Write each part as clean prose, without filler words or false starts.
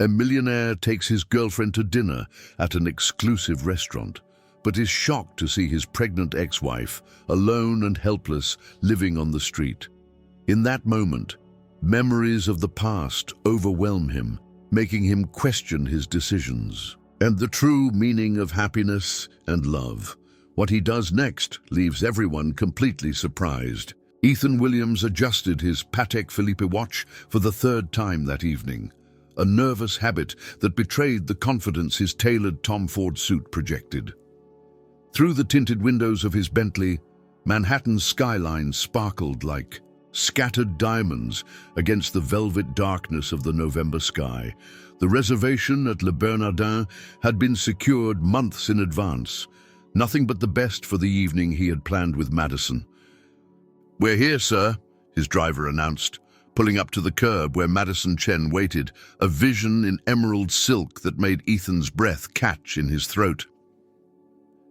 A millionaire takes his girlfriend to dinner at an exclusive restaurant, but is shocked to see his pregnant ex-wife, alone and helpless, living on the street. In that moment, memories of the past overwhelm him, making him question his decisions and the true meaning of happiness and love. What he does next leaves everyone completely surprised. Ethan Williams adjusted his Patek Philippe watch for the third time that evening, a nervous habit that betrayed the confidence his tailored Tom Ford suit projected. Through the tinted windows of his Bentley, Manhattan's skyline sparkled like scattered diamonds against the velvet darkness of the November sky. The reservation at Le Bernardin had been secured months in advance. Nothing but the best for the evening he had planned with Madison. "We're here, sir," his driver announced, pulling up to the curb where Madison Chen waited, a vision in emerald silk that made Ethan's breath catch in his throat.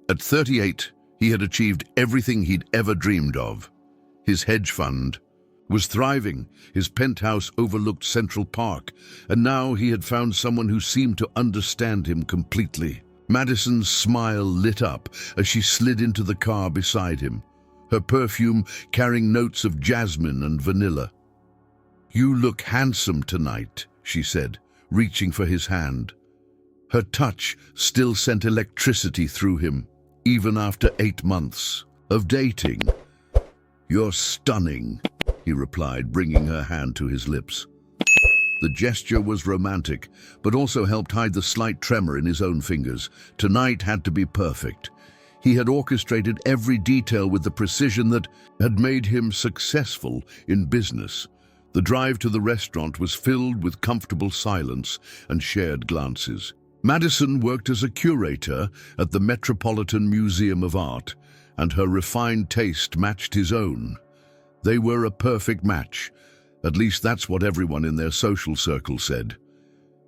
At 38, he had achieved everything he'd ever dreamed of. His hedge fund was thriving, his penthouse overlooked Central Park, and now he had found someone who seemed to understand him completely. Madison's smile lit up as she slid into the car beside him, her perfume carrying notes of jasmine and vanilla. "You look handsome tonight," she said, reaching for his hand. Her touch still sent electricity through him, even after 8 months of dating. "You're stunning," he replied, bringing her hand to his lips. The gesture was romantic, but also helped hide the slight tremor in his own fingers. Tonight had to be perfect. He had orchestrated every detail with the precision that had made him successful in business. The drive to the restaurant was filled with comfortable silence and shared glances. Madison worked as a curator at the Metropolitan Museum of Art, and her refined taste matched his own. They were a perfect match. At least that's what everyone in their social circle said.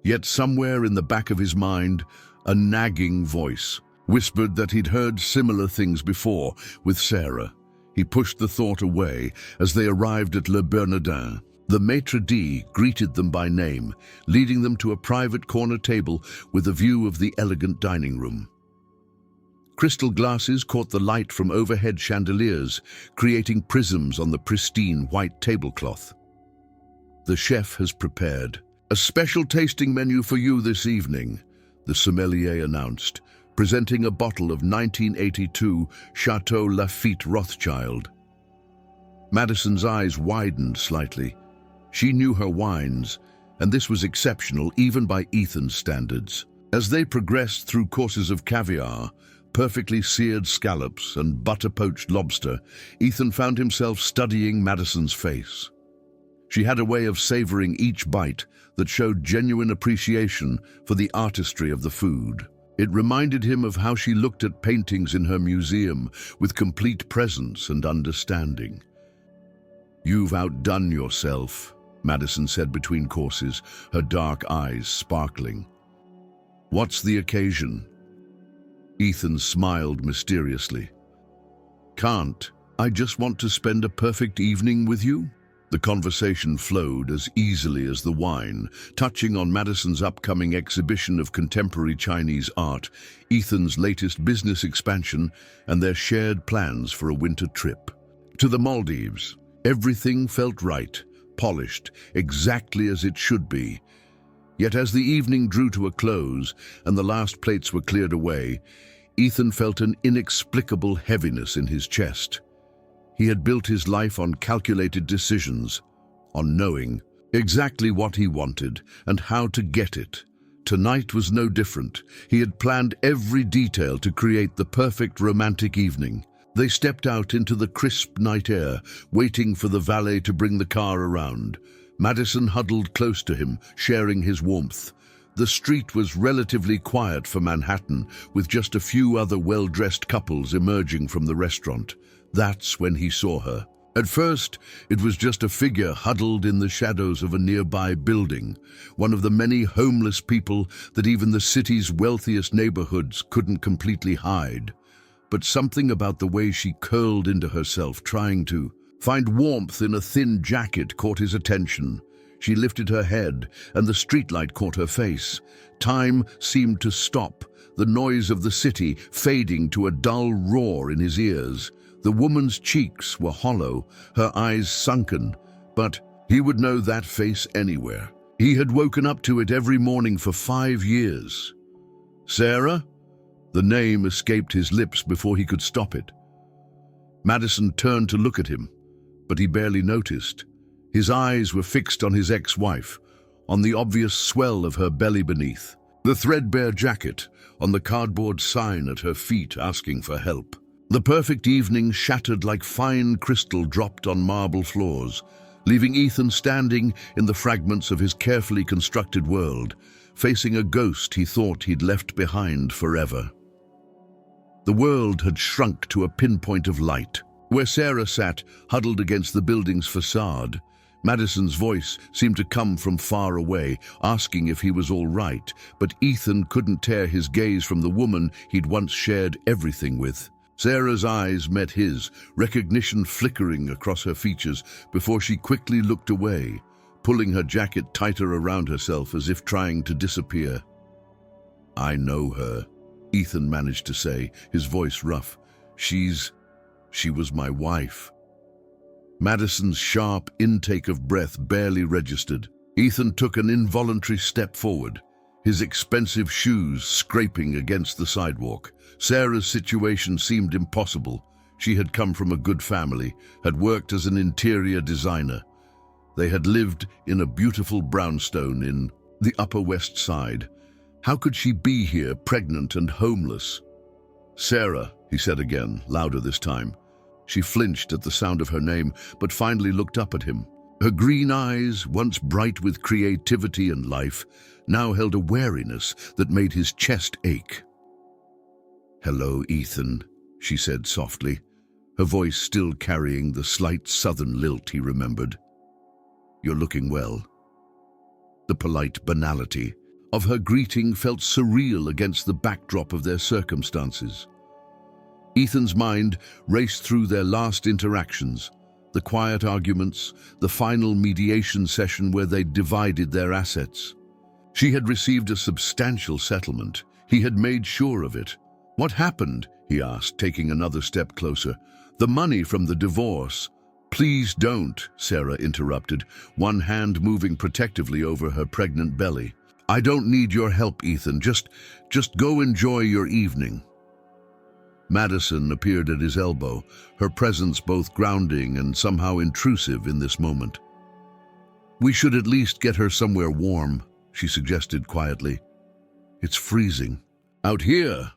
Yet somewhere in the back of his mind, a nagging voice whispered that he'd heard similar things before with Sarah. He pushed the thought away as they arrived at Le Bernardin. The maitre d' greeted them by name, leading them to a private corner table with a view of the elegant dining room. Crystal glasses caught the light from overhead chandeliers, creating prisms on the pristine white tablecloth. "The chef has prepared a special tasting menu for you this evening," the sommelier announced, presenting a bottle of 1982 Chateau Lafite Rothschild. Madison's eyes widened slightly. She knew her wines, and this was exceptional even by Ethan's standards. As they progressed through courses of caviar, perfectly seared scallops, and butter-poached lobster, Ethan found himself studying Madison's face. She had a way of savoring each bite that showed genuine appreciation for the artistry of the food. It reminded him of how she looked at paintings in her museum with complete presence and understanding. "You've outdone yourself," Madison said between courses, her dark eyes sparkling. "What's the occasion?" Ethan smiled mysteriously. "Can't. I just want to spend a perfect evening with you." The conversation flowed as easily as the wine, touching on Madison's upcoming exhibition of contemporary Chinese art, Ethan's latest business expansion, and their shared plans for a winter trip to the Maldives. Everything felt right, polished, exactly as it should be. Yet as the evening drew to a close and the last plates were cleared away, Ethan felt an inexplicable heaviness in his chest. He had built his life on calculated decisions, on knowing exactly what he wanted and how to get it. Tonight was no different. He had planned every detail to create the perfect romantic evening. They stepped out into the crisp night air, waiting for the valet to bring the car around. Madison huddled close to him, sharing his warmth. The street was relatively quiet for Manhattan, with just a few other well-dressed couples emerging from the restaurant. That's when he saw her. At first, it was just a figure huddled in the shadows of a nearby building, one of the many homeless people that even the city's wealthiest neighborhoods couldn't completely hide. But something about the way she curled into herself, trying to find warmth in a thin jacket, caught his attention. She lifted her head, and the streetlight caught her face. Time seemed to stop, the noise of the city fading to a dull roar in his ears. The woman's cheeks were hollow, her eyes sunken, but he would know that face anywhere. He had woken up to it every morning for 5 years. Sarah? The name escaped his lips before he could stop it. Madison turned to look at him, but he barely noticed. His eyes were fixed on his ex-wife, on the obvious swell of her belly beneath, the threadbare jacket, on the cardboard sign at her feet asking for help. The perfect evening shattered like fine crystal dropped on marble floors, leaving Ethan standing in the fragments of his carefully constructed world, facing a ghost he thought he'd left behind forever. The world had shrunk to a pinpoint of light. Where Sarah sat, huddled against the building's facade, Madison's voice seemed to come from far away, asking if he was all right, but Ethan couldn't tear his gaze from the woman he'd once shared everything with. Sarah's eyes met his, recognition flickering across her features before she quickly looked away, pulling her jacket tighter around herself as if trying to disappear. "I know her," Ethan managed to say, his voice rough. She was my wife." Madison's sharp intake of breath barely registered. Ethan took an involuntary step forward, his expensive shoes scraping against the sidewalk. Sarah's situation seemed impossible. She had come from a good family, had worked as an interior designer. They had lived in a beautiful brownstone in the Upper West Side. How could she be here, pregnant and homeless? "Sarah," he said again, louder this time. She flinched at the sound of her name, but finally looked up at him. Her green eyes, once bright with creativity and life, now held a wariness that made his chest ache. "Hello, Ethan," she said softly, her voice still carrying the slight southern lilt he remembered. "You're looking well." The polite banality of her greeting felt surreal against the backdrop of their circumstances. Ethan's mind raced through their last interactions, the quiet arguments, the final mediation session where they divided their assets. She had received a substantial settlement. He had made sure of it. "What happened?" he asked, taking another step closer. "The money from the divorce." "Please don't," Sarah interrupted, one hand moving protectively over her pregnant belly. "I don't need your help, Ethan. Just go enjoy your evening." Madison appeared at his elbow, her presence both grounding and somehow intrusive in this moment. "We should at least get her somewhere warm," she suggested quietly. "It's freezing out here."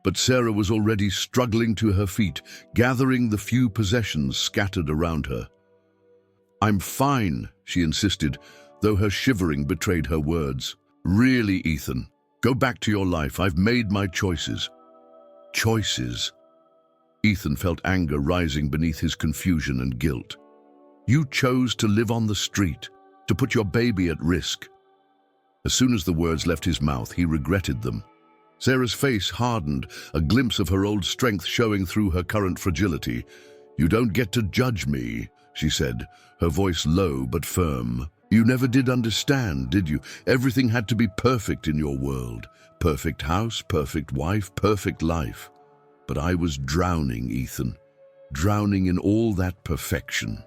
But Sarah was already struggling to her feet, gathering the few possessions scattered around her. "I'm fine," she insisted, though her shivering betrayed her words. "Really, Ethan, go back to your life. I've made my choices." Choices? Ethan felt anger rising beneath his confusion and guilt. "You chose to live on the street, to put your baby at risk." As soon as the words left his mouth, he regretted them. Sarah's face hardened, a glimpse of her old strength showing through her current fragility. "You don't get to judge me," she said, her voice low but firm. "You never did understand, did you? Everything had to be perfect in your world. Perfect house, perfect wife, perfect life. But I was drowning, Ethan, drowning in all that perfection."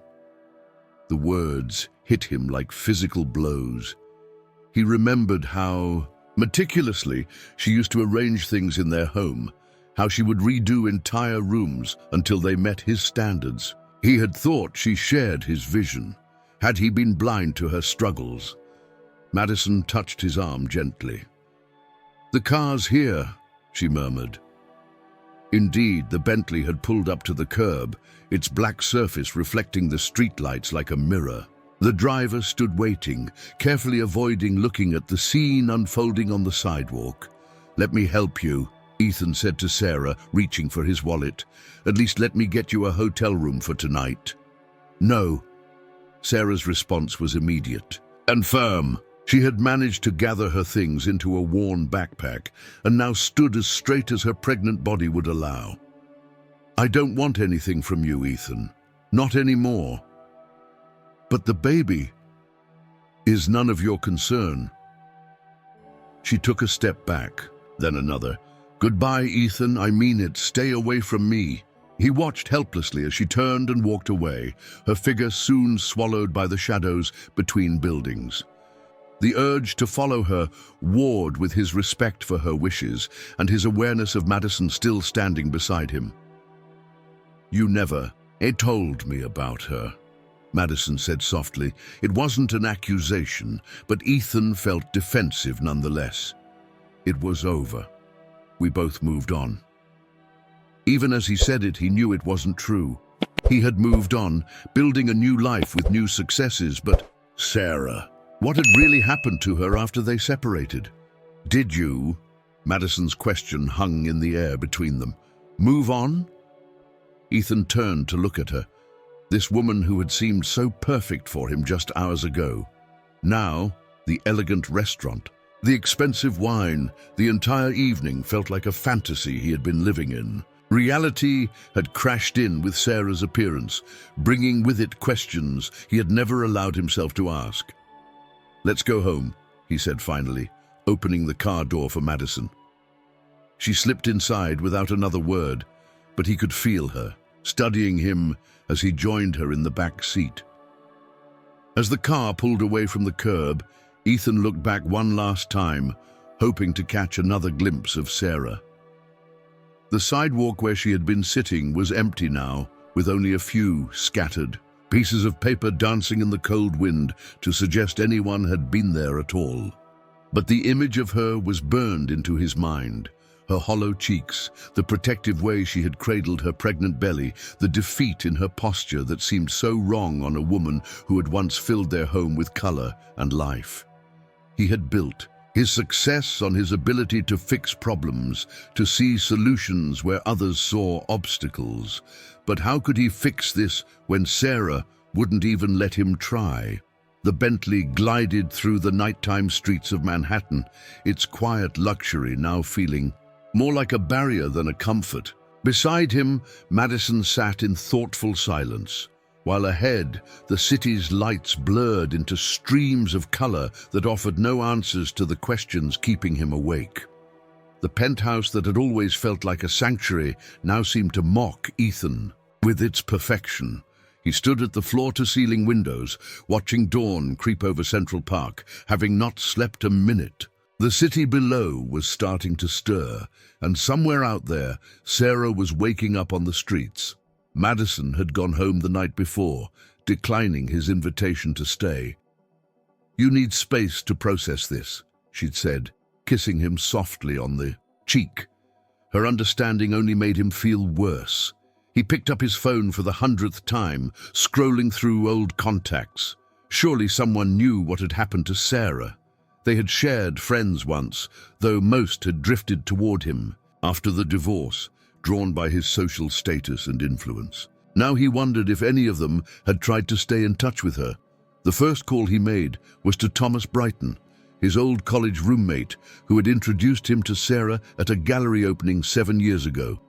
The words hit him like physical blows. He remembered how meticulously she used to arrange things in their home, how she would redo entire rooms until they met his standards. He had thought she shared his vision. Had he been blind to her struggles? Madison touched his arm gently. "The car's here," she murmured. Indeed, the Bentley had pulled up to the curb, its black surface reflecting the streetlights like a mirror. The driver stood waiting, carefully avoiding looking at the scene unfolding on the sidewalk. "Let me help you," Ethan said to Sarah, reaching for his wallet. "At least let me get you a hotel room for tonight." "No." Sarah's response was immediate and firm. She had managed to gather her things into a worn backpack and now stood as straight as her pregnant body would allow. "I don't want anything from you, Ethan. Not anymore." "But the baby..." is none of your concern. She took a step back, then another. Goodbye, Ethan, I mean it, stay away from me. He watched helplessly as she turned and walked away, her figure soon swallowed by the shadows between buildings. The urge to follow her warred with his respect for her wishes and his awareness of Madison still standing beside him. You never told me about her, Madison said softly. It wasn't an accusation, but Ethan felt defensive nonetheless. It was over. We both moved on. Even as he said it, he knew it wasn't true. He had moved on, building a new life with new successes, but Sarah, what had really happened to her after they separated? Did you, Madison's question hung in the air between them, move on? Ethan turned to look at her, this woman who had seemed so perfect for him just hours ago. Now, the elegant restaurant, the expensive wine, the entire evening felt like a fantasy he had been living in. Reality had crashed in with Sarah's appearance, bringing with it questions he had never allowed himself to ask. Let's go home, he said finally, opening the car door for Madison. She slipped inside without another word, but he could feel her, studying him as he joined her in the back seat. As the car pulled away from the curb, Ethan looked back one last time, hoping to catch another glimpse of Sarah. The sidewalk where she had been sitting was empty now, with only a few scattered pieces of paper dancing in the cold wind to suggest anyone had been there at all. But the image of her was burned into his mind. Her hollow cheeks, the protective way she had cradled her pregnant belly, the defeat in her posture that seemed so wrong on a woman who had once filled their home with color and life. He had built his success on his ability to fix problems, to see solutions where others saw obstacles. But how could he fix this when Sarah wouldn't even let him try? The Bentley glided through the nighttime streets of Manhattan, its quiet luxury now feeling more like a barrier than a comfort. Beside him, Madison sat in thoughtful silence, while ahead, the city's lights blurred into streams of color that offered no answers to the questions keeping him awake. The penthouse that had always felt like a sanctuary now seemed to mock Ethan with its perfection. He stood at the floor-to-ceiling windows, watching dawn creep over Central Park, having not slept a minute. The city below was starting to stir, and somewhere out there, Sarah was waking up on the streets. Madison had gone home the night before, declining his invitation to stay. You need space to process this, she'd said, kissing him softly on the cheek. Her understanding only made him feel worse. He picked up his phone for the 100th time, scrolling through old contacts. Surely someone knew what had happened to Sarah. They had shared friends once, though most had drifted toward him after the divorce, drawn by his social status and influence. Now he wondered if any of them had tried to stay in touch with her. The first call he made was to Thomas Brighton, his old college roommate, who had introduced him to Sarah at a gallery opening 7 years ago.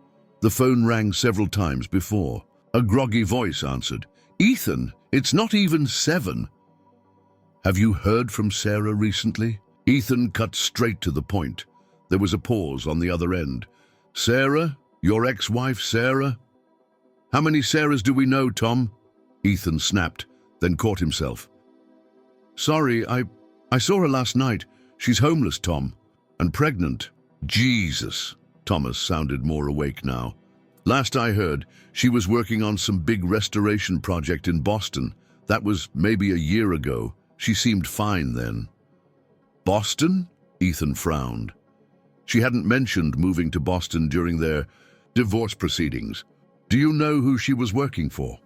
The phone rang several times before. A groggy voice answered. "Ethan, it's not even 7. Have you heard from Sarah recently?" Ethan cut straight to the point. There was a pause on the other end. "Sarah? Your ex-wife, Sarah?" "How many Sarahs do we know, Tom?" Ethan snapped, then caught himself. "Sorry, I saw her last night. She's homeless, Tom, and pregnant." "Jesus." Thomas sounded more awake now. "Last I heard, she was working on some big restoration project in Boston. That was maybe a year ago. She seemed fine then." "Boston?" Ethan frowned. She hadn't mentioned moving to Boston during their divorce proceedings. "Do you know who she was working for?"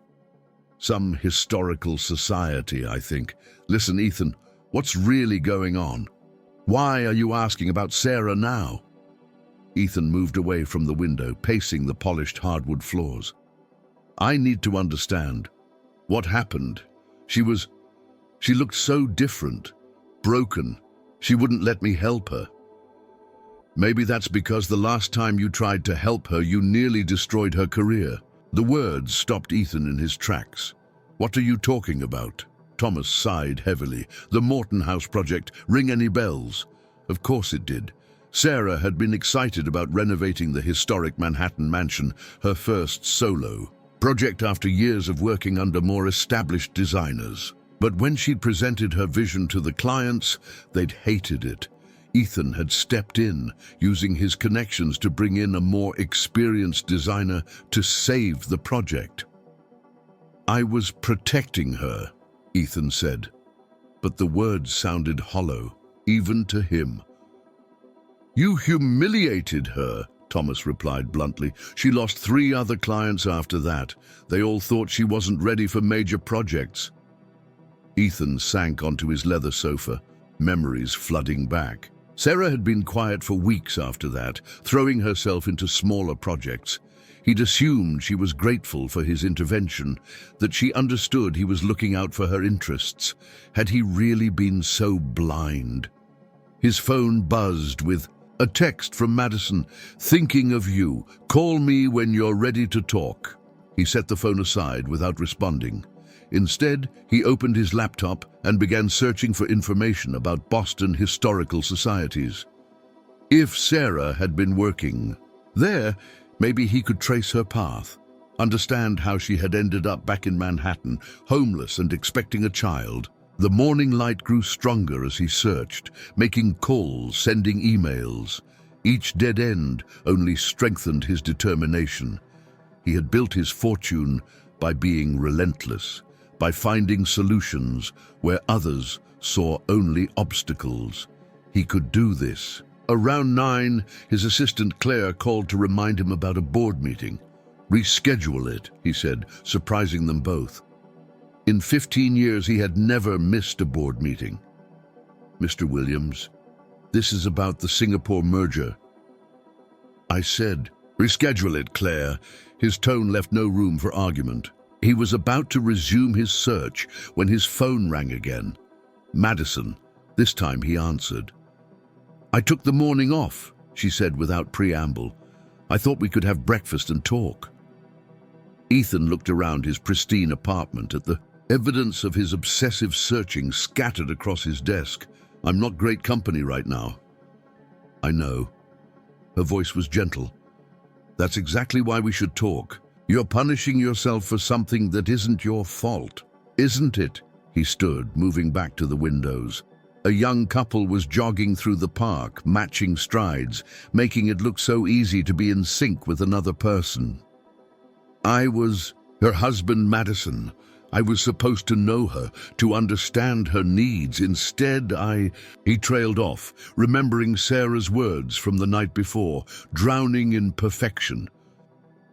"Some historical society, I think. Listen, Ethan, what's really going on? Why are you asking about Sarah now?" Ethan moved away from the window, pacing the polished hardwood floors. "I need to understand. What happened? She looked so different, broken. She wouldn't let me help her." "Maybe that's because the last time you tried to help her, you nearly destroyed her career." The words stopped Ethan in his tracks. "What are you talking about, Thomas sighed heavily. The Morton House project, ring any bells? Of course it did. Sarah had been excited about renovating the historic Manhattan mansion, her first solo project after years of working under more established designers. But when she'd presented her vision to the clients, they'd hated it. Ethan had stepped in, using his connections to bring in a more experienced designer to save the project. "I was protecting her," Ethan said, but the words sounded hollow, even to him. "You humiliated her," Thomas replied bluntly. "She lost 3 other clients after that. They all thought she wasn't ready for major projects." Ethan sank onto his leather sofa, memories flooding back. Sarah had been quiet for weeks after that, throwing herself into smaller projects. He'd assumed she was grateful for his intervention, that she understood he was looking out for her interests. Had he really been so blind? His phone buzzed with a text from Madison. "Thinking of you. Call me when you're ready to talk." He set the phone aside without responding. Instead, he opened his laptop and began searching for information about Boston historical societies. If Sarah had been working there, maybe he could trace her path, understand how she had ended up back in Manhattan, homeless and expecting a child. The morning light grew stronger as he searched, making calls, sending emails. Each dead end only strengthened his determination. He had built his fortune by being relentless, by finding solutions where others saw only obstacles. He could do this. Around 9, his assistant Claire called to remind him about a board meeting. "Reschedule it," he said, surprising them both. In 15 years, he had never missed a board meeting. "Mr. Williams, this is about the Singapore merger." I said, "Reschedule it, Claire." His tone left no room for argument. He was about to resume his search when his phone rang again. Madison. This time he answered. "I took the morning off," she said without preamble. "I thought we could have breakfast and talk." Ethan looked around his pristine apartment at the evidence of his obsessive searching scattered across his desk. "I'm not great company right now." "I know." Her voice was gentle. "That's exactly why we should talk. You're punishing yourself for something that isn't your fault, isn't it?" He stood, moving back to the windows. A young couple was jogging through the park, matching strides, making it look so easy to be in sync with another person. "I was her husband, Madison. I was supposed to know her, to understand her needs. Instead, He trailed off, remembering Sarah's words from the night before, drowning in perfection.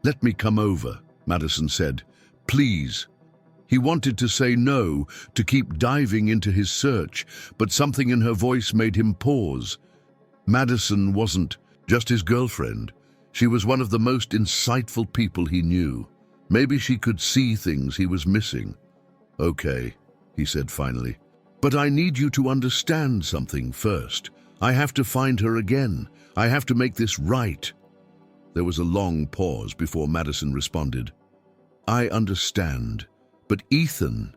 "Let me come over," Madison said. "Please." He wanted to say no, to keep diving into his search, but something in her voice made him pause. Madison wasn't just his girlfriend. She was one of the most insightful people he knew. Maybe she could see things he was missing. "Okay," he said finally. "But I need you to understand something first. I have to find her again. I have to make this right." There was a long pause before Madison responded. "I understand. But Ethan,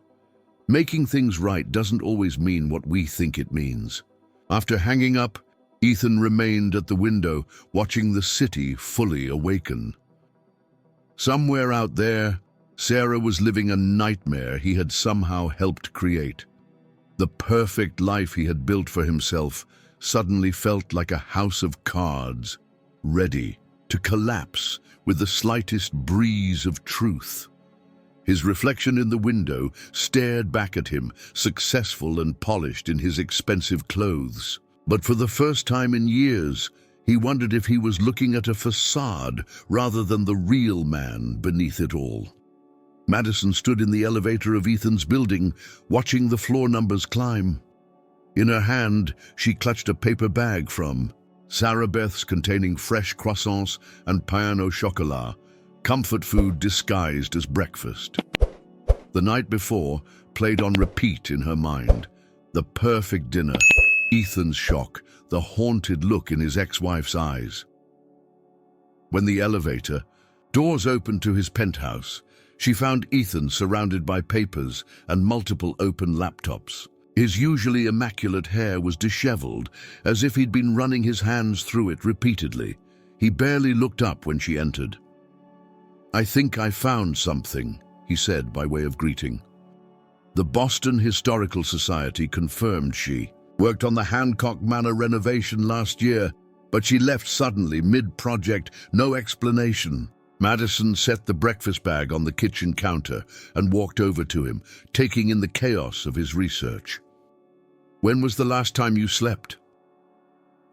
making things right doesn't always mean what we think it means." After hanging up, Ethan remained at the window, watching the city fully awaken. Somewhere out there, Sarah was living a nightmare he had somehow helped create. The perfect life he had built for himself suddenly felt like a house of cards, ready to collapse with the slightest breeze of truth. His reflection in the window stared back at him, successful and polished in his expensive clothes. But for the first time in years, he wondered if he was looking at a facade rather than the real man beneath it all. Madison stood in the elevator of Ethan's building, watching the floor numbers climb. In her hand, she clutched a paper bag from Sarah Beth's containing fresh croissants and pain au chocolat, comfort food disguised as breakfast. The night before played on repeat in her mind. The perfect dinner, Ethan's shock, the haunted look in his ex-wife's eyes. When the elevator doors opened to his penthouse, She found Ethan surrounded by papers and multiple open laptops. His usually immaculate hair was disheveled, as if he'd been running his hands through it repeatedly. He barely looked up when she entered. "I think I found something," he said by way of greeting. The Boston Historical Society confirmed she worked on the Hancock Manor renovation last year, but she left suddenly, mid-project, no explanation. Madison set the breakfast bag on the kitchen counter and walked over to him, taking in the chaos of his research. "When was the last time you slept?"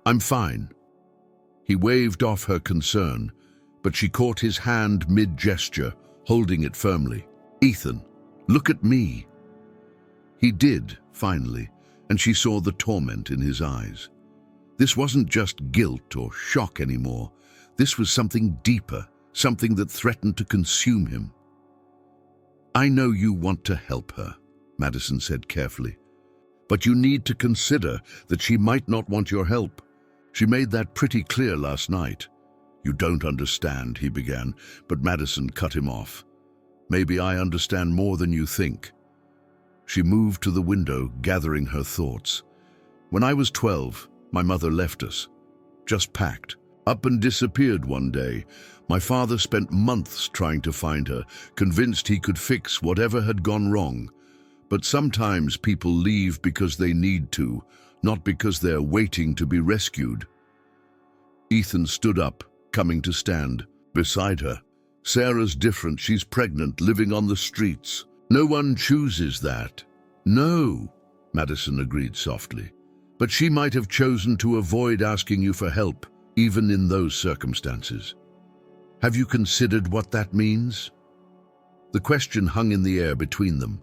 "I'm fine." He waved off her concern, but she caught his hand mid-gesture, holding it firmly. "Ethan, look at me." He did, finally, and she saw the torment in his eyes. This wasn't just guilt or shock anymore. This was something deeper, something that threatened to consume him. "I know you want to help her," Madison said carefully, "but you need to consider that she might not want your help. She made that pretty clear last night." "You don't understand," he began, but Madison cut him off. "Maybe I understand more than you think." She moved to the window, gathering her thoughts. "When I was 12, my mother left us. Just packed up and disappeared one day. My father spent months trying to find her, convinced he could fix whatever had gone wrong. But sometimes people leave because they need to, not because they're waiting to be rescued." Ethan stood up, coming to stand beside her. "Sarah's different. She's pregnant, living on the streets. No one chooses that." "No," Madison agreed softly. "But she might have chosen to avoid asking you for help, even in those circumstances. Have you considered what that means?" The question hung in the air between them.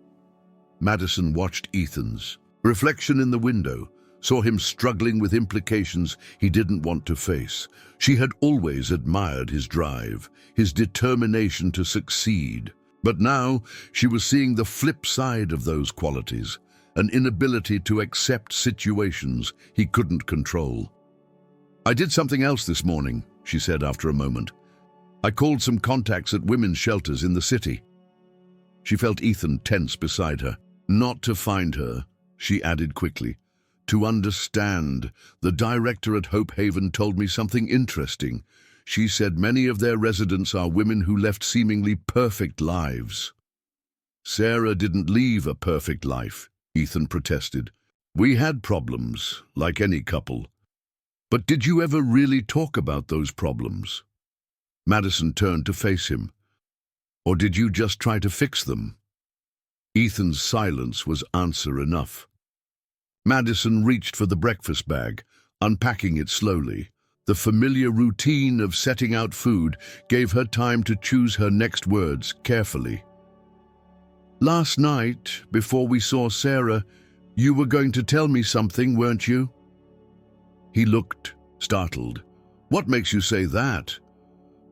Madison watched Ethan's reflection in the window, saw him struggling with implications he didn't want to face. She had always admired his drive, his determination to succeed. But now she was seeing the flip side of those qualities, an inability to accept situations he couldn't control. "I did something else this morning," she said after a moment. "I called some contacts at women's shelters in the city." She felt Ethan tense beside her. "Not to find her," she added quickly. "To understand. The director at Hope Haven told me something interesting. She said many of their residents are women who left seemingly perfect lives." "Sarah didn't leave a perfect life," Ethan protested. "We had problems, like any couple. But did you ever really talk about those problems?" Madison turned to face him. "Or did you just try to fix them?" Ethan's silence was answer enough. Madison reached for the breakfast bag, unpacking it slowly. The familiar routine of setting out food gave her time to choose her next words carefully. "Last night, before we saw Sarah, you were going to tell me something, weren't you?" He looked, startled. "What makes you say that?"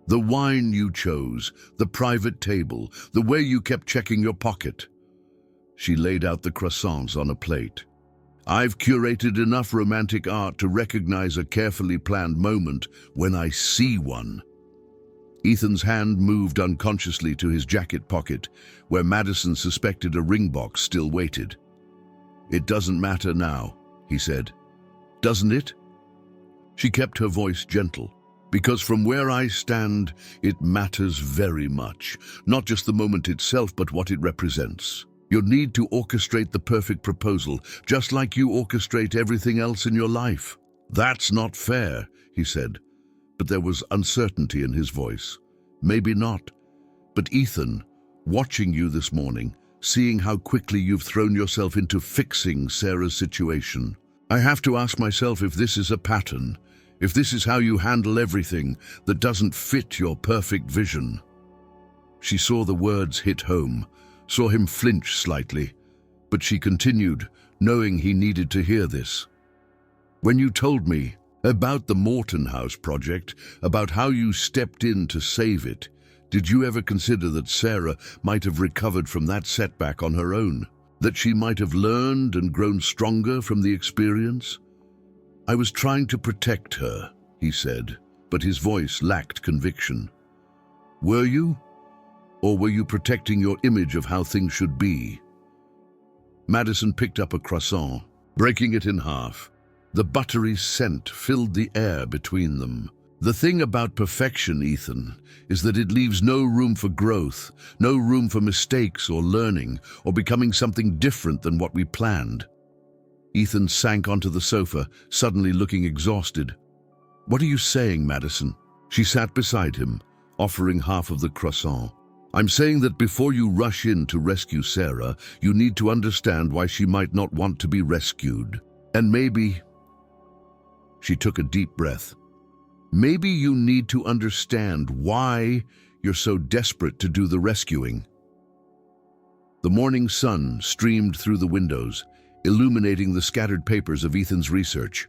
"The wine you chose, the private table, the way you kept checking your pocket." She laid out the croissants on a plate. "I've curated enough romantic art to recognize a carefully planned moment when I see one." Ethan's hand moved unconsciously to his jacket pocket, where Madison suspected a ring box still waited. "It doesn't matter now," he said. "Doesn't it?" She kept her voice gentle. "Because from where I stand, it matters very much. Not just the moment itself, but what it represents. You'll need to orchestrate the perfect proposal, just like you orchestrate everything else in your life." "That's not fair," he said, but there was uncertainty in his voice. "Maybe not. But Ethan, watching you this morning, seeing how quickly you've thrown yourself into fixing Sarah's situation, I have to ask myself if this is a pattern, if this is how you handle everything that doesn't fit your perfect vision." She saw the words hit home, saw him flinch slightly, but she continued, knowing he needed to hear this. "When you told me about the Morton House project, about how you stepped in to save it, did you ever consider that Sarah might have recovered from that setback on her own? That she might have learned and grown stronger from the experience?" "I was trying to protect her," he said, but his voice lacked conviction. "Were you?" Or were you protecting your image of how things should be? Madison picked up a croissant, breaking it in half. The buttery scent filled the air between them. The thing about perfection, Ethan, is that it leaves no room for growth, no room for mistakes or learning, or becoming something different than what we planned. Ethan sank onto the sofa, suddenly looking exhausted. "What are you saying, Madison?" She sat beside him, offering half of the croissant. "I'm saying that before you rush in to rescue Sarah, you need to understand why she might not want to be rescued. And maybe..." She took a deep breath. "Maybe you need to understand why you're so desperate to do the rescuing." The morning sun streamed through the windows, illuminating the scattered papers of Ethan's research.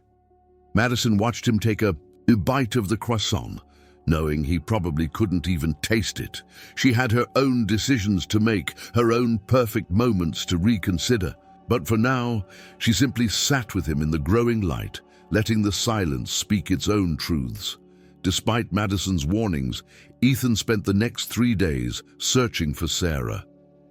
Madison watched him take a bite of the croissant, knowing he probably couldn't even taste it. She had her own decisions to make, her own perfect moments to reconsider. But for now, she simply sat with him in the growing light, letting the silence speak its own truths. Despite Madison's warnings, Ethan spent the next 3 days searching for Sarah.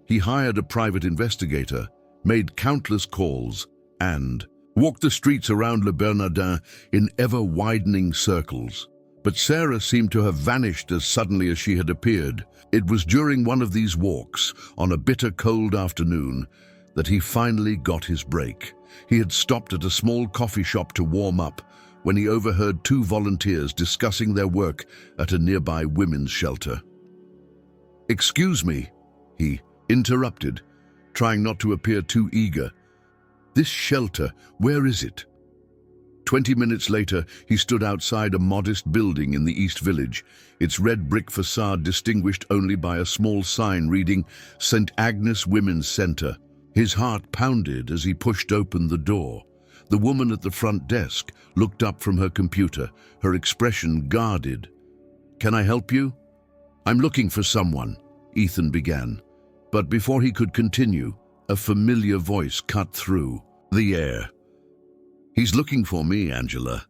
He hired a private investigator, made countless calls, and walked the streets around Le Bernardin in ever-widening circles. But Sarah seemed to have vanished as suddenly as she had appeared. It was during one of these walks, on a bitter cold afternoon, that he finally got his break. He had stopped at a small coffee shop to warm up when he overheard 2 volunteers discussing their work at a nearby women's shelter. "Excuse me," he interrupted, trying not to appear too eager. "This shelter, where is it?" 20 minutes later, he stood outside a modest building in the East Village, its red brick facade distinguished only by a small sign reading St. Agnes Women's Center. His heart pounded as he pushed open the door. The woman at the front desk looked up from her computer, her expression guarded. "Can I help you?" "I'm looking for someone," Ethan began. But before he could continue, a familiar voice cut through the air. "He's looking for me, Angela."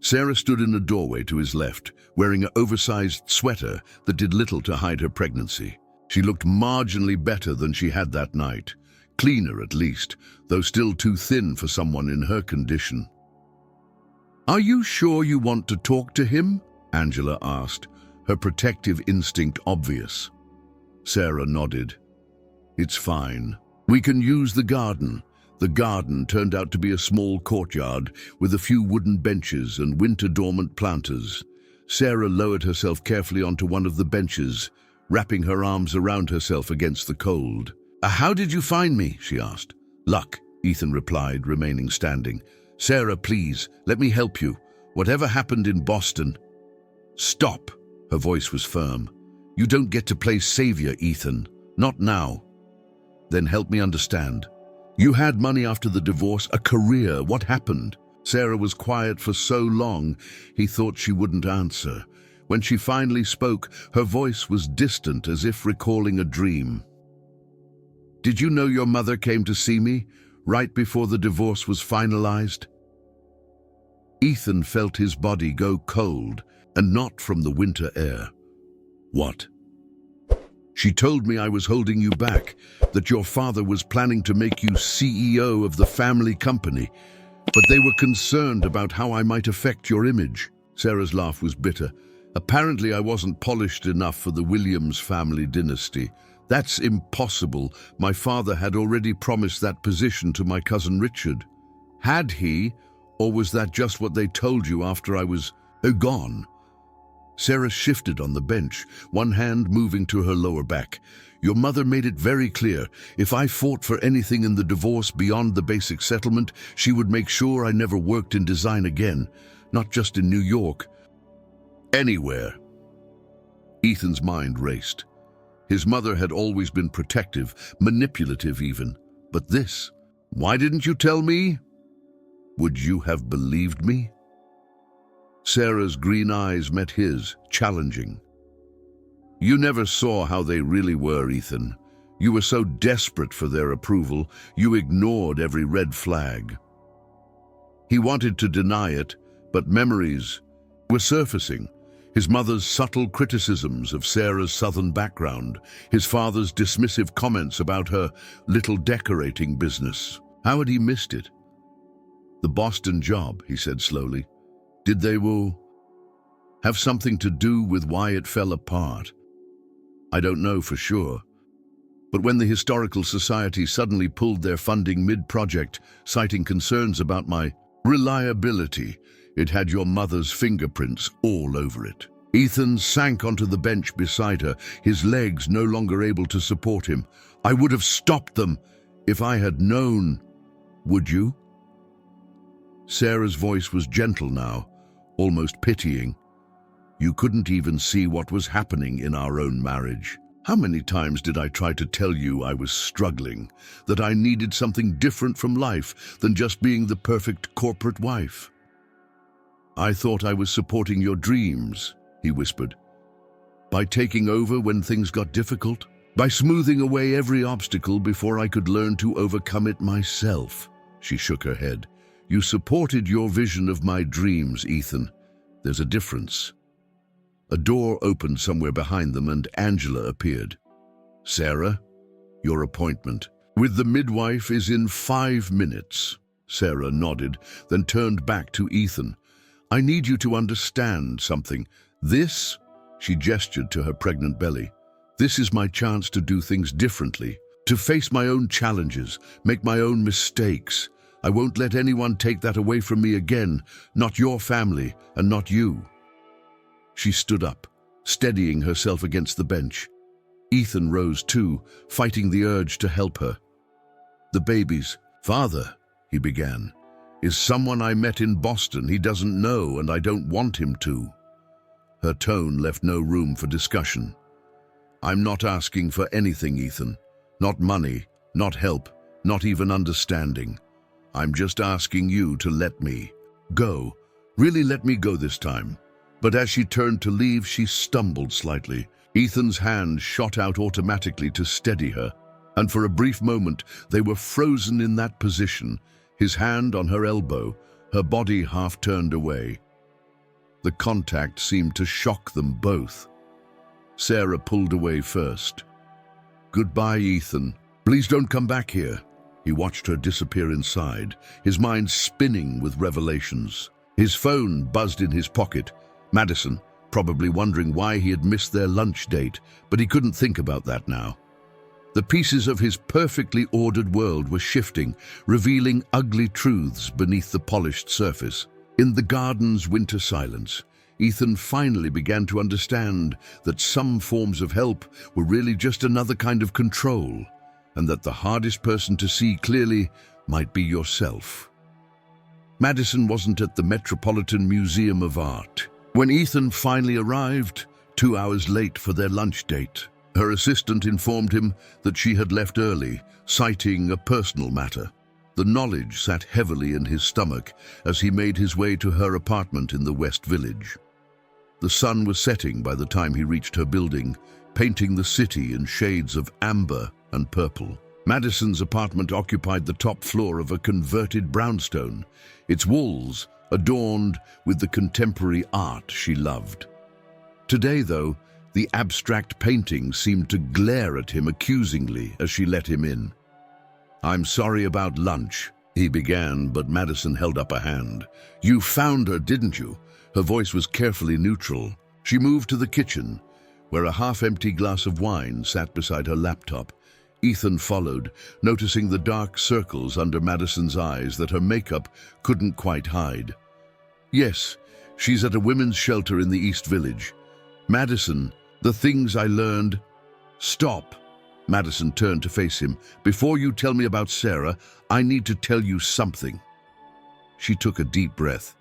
Sarah stood in a doorway to his left, wearing an oversized sweater that did little to hide her pregnancy. She looked marginally better than she had that night. Cleaner, at least, though still too thin for someone in her condition. "Are you sure you want to talk to him?" Angela asked, her protective instinct obvious. Sarah nodded. "It's fine. We can use the garden." The garden turned out to be a small courtyard with a few wooden benches and winter-dormant planters. Sarah lowered herself carefully onto one of the benches, wrapping her arms around herself against the cold. "How did you find me?" she asked. "Luck," Ethan replied, remaining standing. "Sarah, please, let me help you. Whatever happened in Boston..." "Stop!" Her voice was firm. "You don't get to play savior, Ethan. Not now." "Then help me understand. You had money after the divorce, a career. What happened?" Sarah was quiet for so long, he thought she wouldn't answer. When she finally spoke, her voice was distant, as if recalling a dream. "Did you know your mother came to see me right before the divorce was finalized?" Ethan felt his body go cold, and not from the winter air. "What?" "She told me I was holding you back, that your father was planning to make you CEO of the family company, but they were concerned about how I might affect your image." Sarah's laugh was bitter. "Apparently I wasn't polished enough for the Williams family dynasty. That's impossible. My father had already promised that position to my cousin Richard." "Had he? Or was that just what they told you after I was gone?" Sarah shifted on the bench, one hand moving to her lower back. "Your mother made it very clear. If I fought for anything in the divorce beyond the basic settlement, she would make sure I never worked in design again. Not just in New York. Anywhere." Ethan's mind raced. His mother had always been protective, manipulative even. But this, "Why didn't you tell me?" "Would you have believed me?" Sarah's green eyes met his, challenging. "You never saw how they really were, Ethan. You were so desperate for their approval, you ignored every red flag." He wanted to deny it, but memories were surfacing. His mother's subtle criticisms of Sarah's southern background, his father's dismissive comments about her little decorating business. How had he missed it? The Boston job, he said slowly. Did they have something to do with why it fell apart? I don't know for sure. But when the Historical Society suddenly pulled their funding mid-project, citing concerns about my reliability, it had your mother's fingerprints all over it. Ethan sank onto the bench beside her, his legs no longer able to support him. I would have stopped them if I had known. Would you? Sarah's voice was gentle now, almost pitying. You couldn't even see what was happening in our own marriage. How many times did I try to tell you I was struggling, that I needed something different from life than just being the perfect corporate wife? I thought I was supporting your dreams, he whispered. By taking over when things got difficult, by smoothing away every obstacle before I could learn to overcome it myself. She shook her head. You supported your vision of my dreams, Ethan. There's a difference. A door opened somewhere behind them and Angela appeared. Sarah, your appointment with the midwife is in 5 minutes. Sarah nodded, then turned back to Ethan. I need you to understand something. This, she gestured to her pregnant belly, this is my chance to do things differently, to face my own challenges, make my own mistakes. I won't let anyone take that away from me again, not your family and not you. She stood up, steadying herself against the bench. Ethan rose too, fighting the urge to help her. The baby's father, he began, is someone I met in Boston. He doesn't know and I don't want him to. Her tone left no room for discussion. I'm not asking for anything, Ethan. Not money, not help, not even understanding. I'm just asking you to let me go. Really let me go this time. But as she turned to leave, she stumbled slightly. Ethan's hand shot out automatically to steady her, and for a brief moment they were frozen in that position, his hand on her elbow, her body half turned away. The contact seemed to shock them both. Sarah pulled away first. Goodbye, Ethan. Please don't come back here. He watched her disappear inside, his mind spinning with revelations. His phone buzzed in his pocket. Madison, probably wondering why he had missed their lunch date, but he couldn't think about that now. The pieces of his perfectly ordered world were shifting, revealing ugly truths beneath the polished surface. In the garden's winter silence, Ethan finally began to understand that some forms of help were really just another kind of control, and that the hardest person to see clearly might be yourself. Madison wasn't at the Metropolitan Museum of Art. When Ethan finally arrived, 2 hours late for their lunch date, her assistant informed him that she had left early, citing a personal matter. The knowledge sat heavily in his stomach as he made his way to her apartment in the West Village. The sun was setting by the time he reached her building, painting the city in shades of amber and purple. Madison's apartment occupied the top floor of a converted brownstone, its walls adorned with the contemporary art she loved. Today, though, the abstract painting seemed to glare at him accusingly as she let him in. I'm sorry about lunch, he began, but Madison held up a hand. You found her, didn't you? Her voice was carefully neutral. She moved to the kitchen, where a half-empty glass of wine sat beside her laptop. Ethan followed, noticing the dark circles under Madison's eyes that her makeup couldn't quite hide. Yes, she's at a women's shelter in the East Village. Madison, the things I learned... Stop! Madison turned to face him. Before you tell me about Sarah, I need to tell you something. She took a deep breath.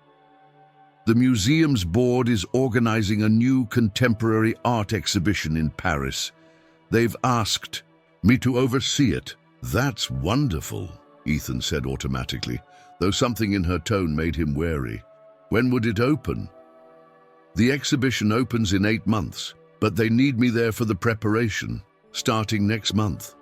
The museum's board is organizing a new contemporary art exhibition in Paris. They've asked me to oversee it. That's wonderful, Ethan said automatically, though something in her tone made him wary. When would it open? The exhibition opens in 8 months, but they need me there for the preparation, starting next month.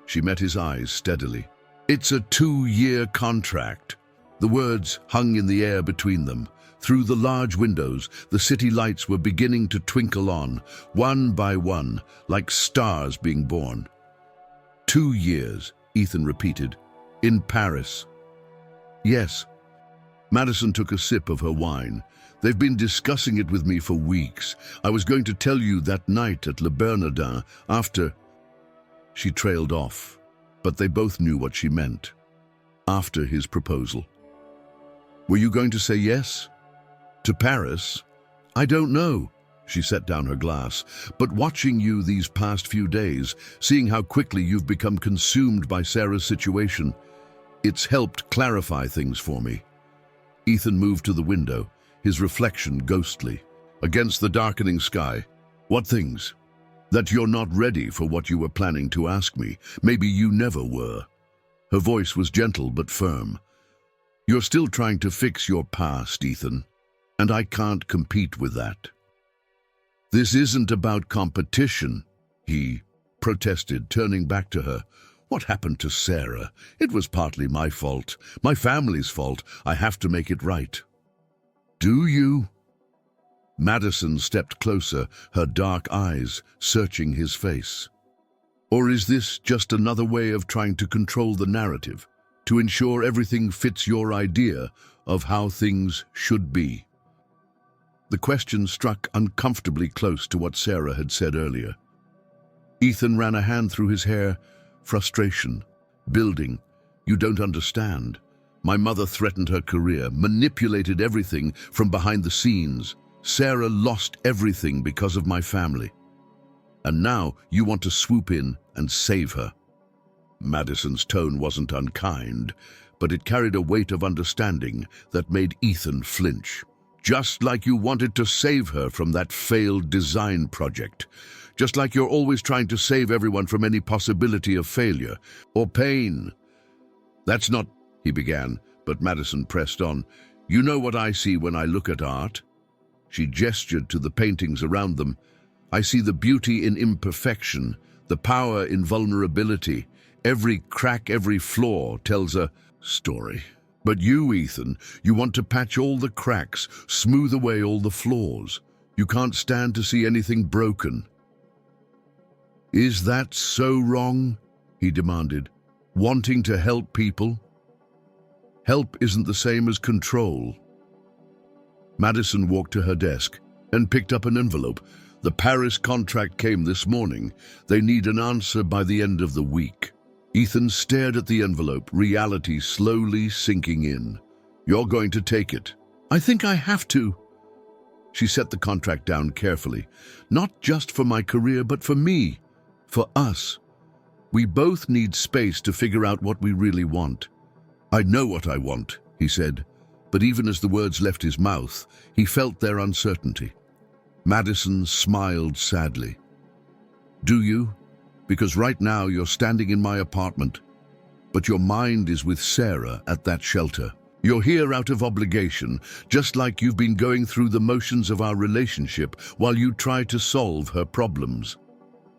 She met his eyes steadily. It's a 2-year contract. The words hung in the air between them, Through the large windows, the city lights were beginning to twinkle on, one by one, like stars being born. 2 years, Ethan repeated. In Paris. Yes. Madison took a sip of her wine. They've been discussing it with me for weeks. I was going to tell you that night at Le Bernardin after... She trailed off, but they both knew what she meant. After his proposal. Were you going to say yes? To Paris? I don't know. She set down her glass. But watching you these past few days, seeing how quickly you've become consumed by Sarah's situation, it's helped clarify things for me. Ethan moved to the window, his reflection ghostly, against the darkening sky. What things? That you're not ready for what you were planning to ask me. Maybe you never were. Her voice was gentle but firm. You're still trying to fix your past, Ethan, and I can't compete with that. This isn't about competition, he protested, turning back to her. What happened to Sarah? It was partly my fault, my family's fault. I have to make it right. Do you? Madison stepped closer, her dark eyes searching his face. Or is this just another way of trying to control the narrative, to ensure everything fits your idea of how things should be? The question struck uncomfortably close to what Sarah had said earlier. Ethan ran a hand through his hair. Frustration. Building. You don't understand. My mother threatened her career, manipulated everything from behind the scenes. Sarah lost everything because of my family. And now you want to swoop in and save her. Madison's tone wasn't unkind, but it carried a weight of understanding that made Ethan flinch. Just like you wanted to save her from that failed design project. Just like you're always trying to save everyone from any possibility of failure or pain. That's not, he began, but Madison pressed on. You know what I see when I look at art? She gestured to the paintings around them. I see the beauty in imperfection, the power in vulnerability. Every crack, every flaw tells a story. But you, Ethan, you want to patch all the cracks, smooth away all the flaws. You can't stand to see anything broken. Is that so wrong? He demanded. Wanting to help people? Help isn't the same as control. Madison walked to her desk and picked up an envelope. The Paris contract came this morning. They need an answer by the end of the week. Ethan stared at the envelope, reality slowly sinking in. You're going to take it. I think I have to. She set the contract down carefully. Not just for my career, but for me. For us. We both need space to figure out what we really want. I know what I want, he said, but even as the words left his mouth, he felt their uncertainty. Madison smiled sadly. Do you? Because right now you're standing in my apartment, but your mind is with Sarah at that shelter. You're here out of obligation, just like you've been going through the motions of our relationship while you try to solve her problems.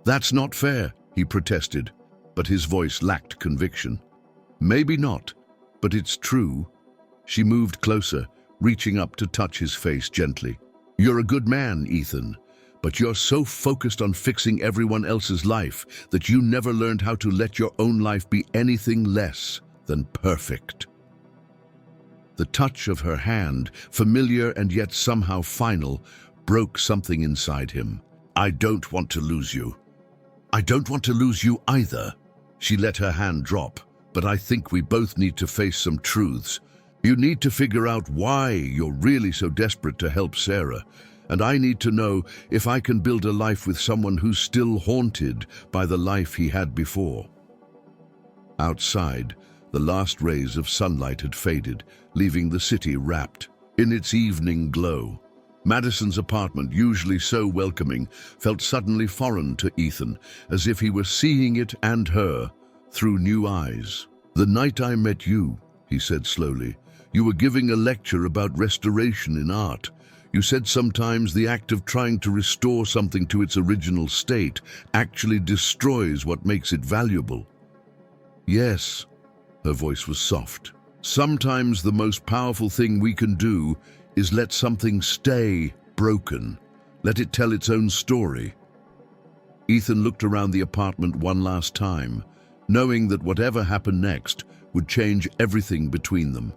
That's not fair, he protested, but his voice lacked conviction. Maybe not, but it's true. She moved closer, reaching up to touch his face gently. You're a good man, Ethan, but you're so focused on fixing everyone else's life that you never learned how to let your own life be anything less than perfect. The touch of her hand, familiar and yet somehow final, broke something inside him. I don't want to lose you. I don't want to lose you either. She let her hand drop, but I think we both need to face some truths. You need to figure out why you're really so desperate to help Sarah, and I need to know if I can build a life with someone who's still haunted by the life he had before. Outside, the last rays of sunlight had faded, leaving the city wrapped in its evening glow. Madison's apartment, usually so welcoming, felt suddenly foreign to Ethan, as if he were seeing it and her through new eyes. The night I met you, he said slowly, you were giving a lecture about restoration in art. You said sometimes the act of trying to restore something to its original state actually destroys what makes it valuable. Yes, her voice was soft. Sometimes the most powerful thing we can do is let something stay broken. Let it tell its own story. Ethan looked around the apartment one last time, knowing that whatever happened next would change everything between them.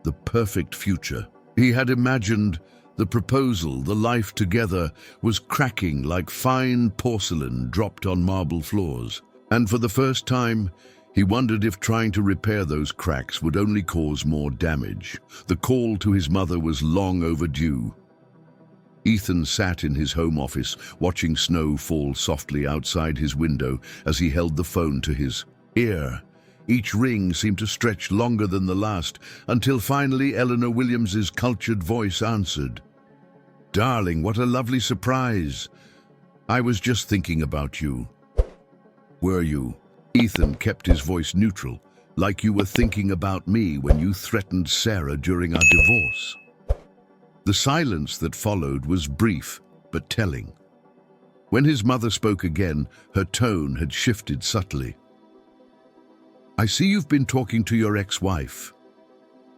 The perfect future. He had imagined the proposal, the life together, was cracking like fine porcelain dropped on marble floors. And for the first time, he wondered if trying to repair those cracks would only cause more damage. The call to his mother was long overdue. Ethan sat in his home office, watching snow fall softly outside his window as he held the phone to his ear. Each ring seemed to stretch longer than the last, until finally Eleanor Williams's cultured voice answered. "Darling, what a lovely surprise. I was just thinking about you." "Were you?" Ethan kept his voice neutral, "like you were thinking about me when you threatened Sarah during our divorce." The silence that followed was brief, but telling. When his mother spoke again, her tone had shifted subtly. "I see you've been talking to your ex-wife.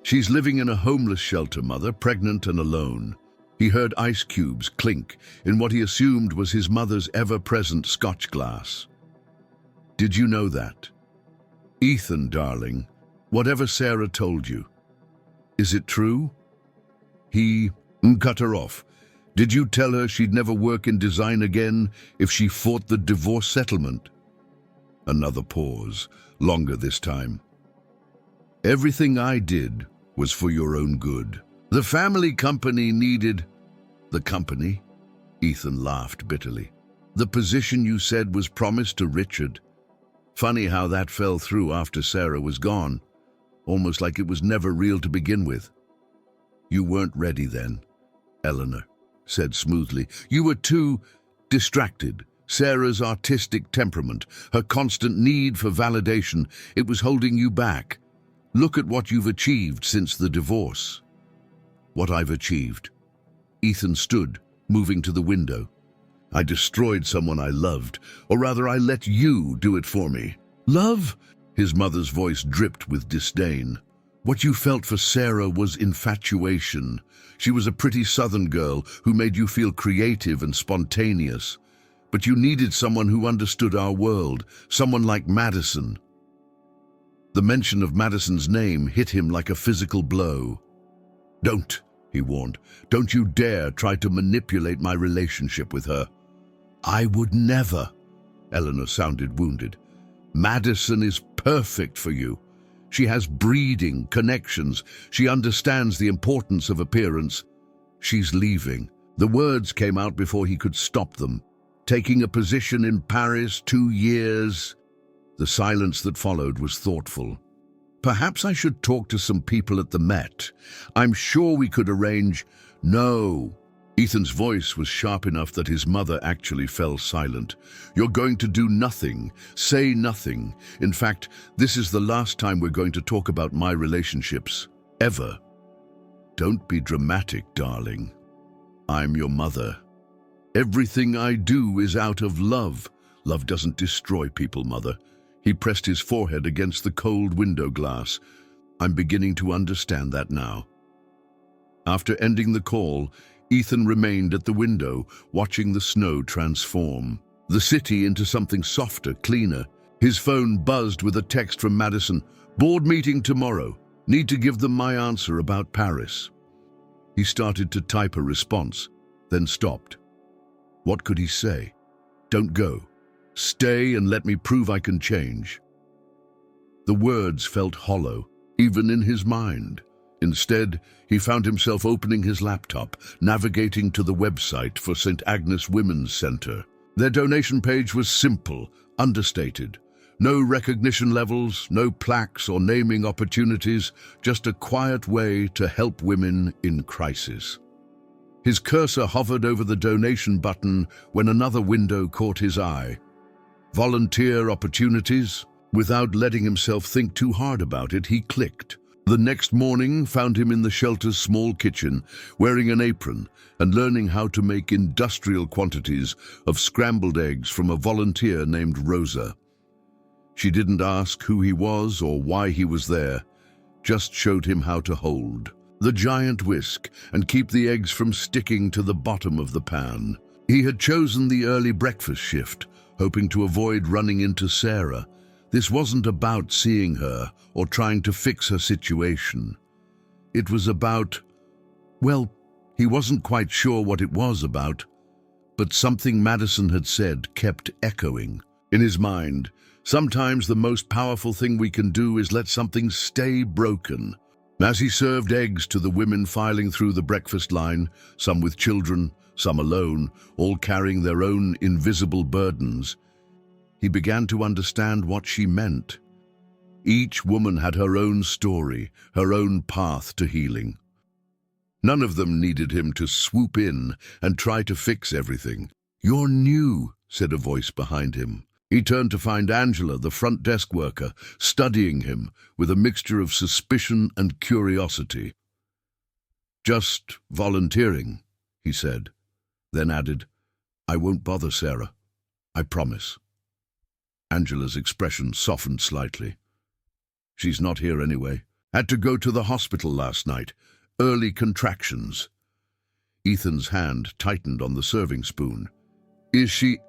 She's living in a homeless shelter, Mother, pregnant and alone." He heard ice cubes clink in what he assumed was his mother's ever-present scotch glass. "Did you know that?" "Ethan, darling, whatever Sarah told you, is it true?" He cut her off. "Did you tell her she'd never work in design again if she fought the divorce settlement?" Another pause, longer this time. "Everything I did was for your own good. The family company needed..." "The company?" Ethan laughed bitterly. "The position you said was promised to Richard. Funny how that fell through after Sarah was gone. Almost like it was never real to begin with." "You weren't ready then," Eleanor said smoothly. "You were too distracted. Sarah's artistic temperament, her constant need for validation, it was holding you back. Look at what you've achieved since the divorce." "What I've achieved?" Ethan stood, moving to the window. "I destroyed someone I loved, or rather I let you do it for me." "Love?" His mother's voice dripped with disdain. "What you felt for Sarah was infatuation. She was a pretty southern girl who made you feel creative and spontaneous. But you needed someone who understood our world, someone like Madison." The mention of Madison's name hit him like a physical blow. "Don't," he warned. "Don't you dare try to manipulate my relationship with her." "I would never." Eleanor sounded wounded. "Madison is perfect for you. She has breeding, connections. She understands the importance of appearance. She's leaving." The words came out before he could stop them. "Taking a position in Paris, 2 years." The silence that followed was thoughtful. "Perhaps I should talk to some people at the Met. I'm sure we could arrange..." "No." Ethan's voice was sharp enough that his mother actually fell silent. "You're going to do nothing, say nothing. In fact, this is the last time we're going to talk about my relationships, ever." "Don't be dramatic, darling. I'm your mother. Everything I do is out of love. Love doesn't destroy people, Mother." He pressed his forehead against the cold window glass. "I'm beginning to understand that now." After ending the call, Ethan remained at the window, watching the snow transform the city into something softer, cleaner. His phone buzzed with a text from Madison. "Board meeting tomorrow. Need to give them my answer about Paris." He started to type a response, then stopped. What could he say? "Don't go. Stay and let me prove I can change." The words felt hollow, even in his mind. Instead, he found himself opening his laptop, navigating to the website for St. Agnes Women's Center. Their donation page was simple, understated. No recognition levels, no plaques or naming opportunities, just a quiet way to help women in crisis. His cursor hovered over the donation button when another window caught his eye. Volunteer opportunities. Without letting himself think too hard about it, he clicked. The next morning found him in the shelter's small kitchen, wearing an apron and learning how to make industrial quantities of scrambled eggs from a volunteer named Rosa. She didn't ask who he was or why he was there, just showed him how to hold. the giant whisk, and keep the eggs from sticking to the bottom of the pan. He had chosen the early breakfast shift, hoping to avoid running into Sarah. This wasn't about seeing her or trying to fix her situation. It was about, well, he wasn't quite sure what it was about, but something Madison had said kept echoing in his mind. Sometimes the most powerful thing we can do is let something stay broken. As he served eggs to the women filing through the breakfast line, some with children, some alone, all carrying their own invisible burdens, he began to understand what she meant. Each woman had her own story, her own path to healing. None of them needed him to swoop in and try to fix everything. "You're new," said a voice behind him. He turned to find Angela, the front desk worker, studying him with a mixture of suspicion and curiosity. "Just volunteering," he said, then added, "I won't bother Sarah. I promise." Angela's expression softened slightly. "She's not here anyway. Had to go to the hospital last night. Early contractions." Ethan's hand tightened on the serving spoon. "Is she—"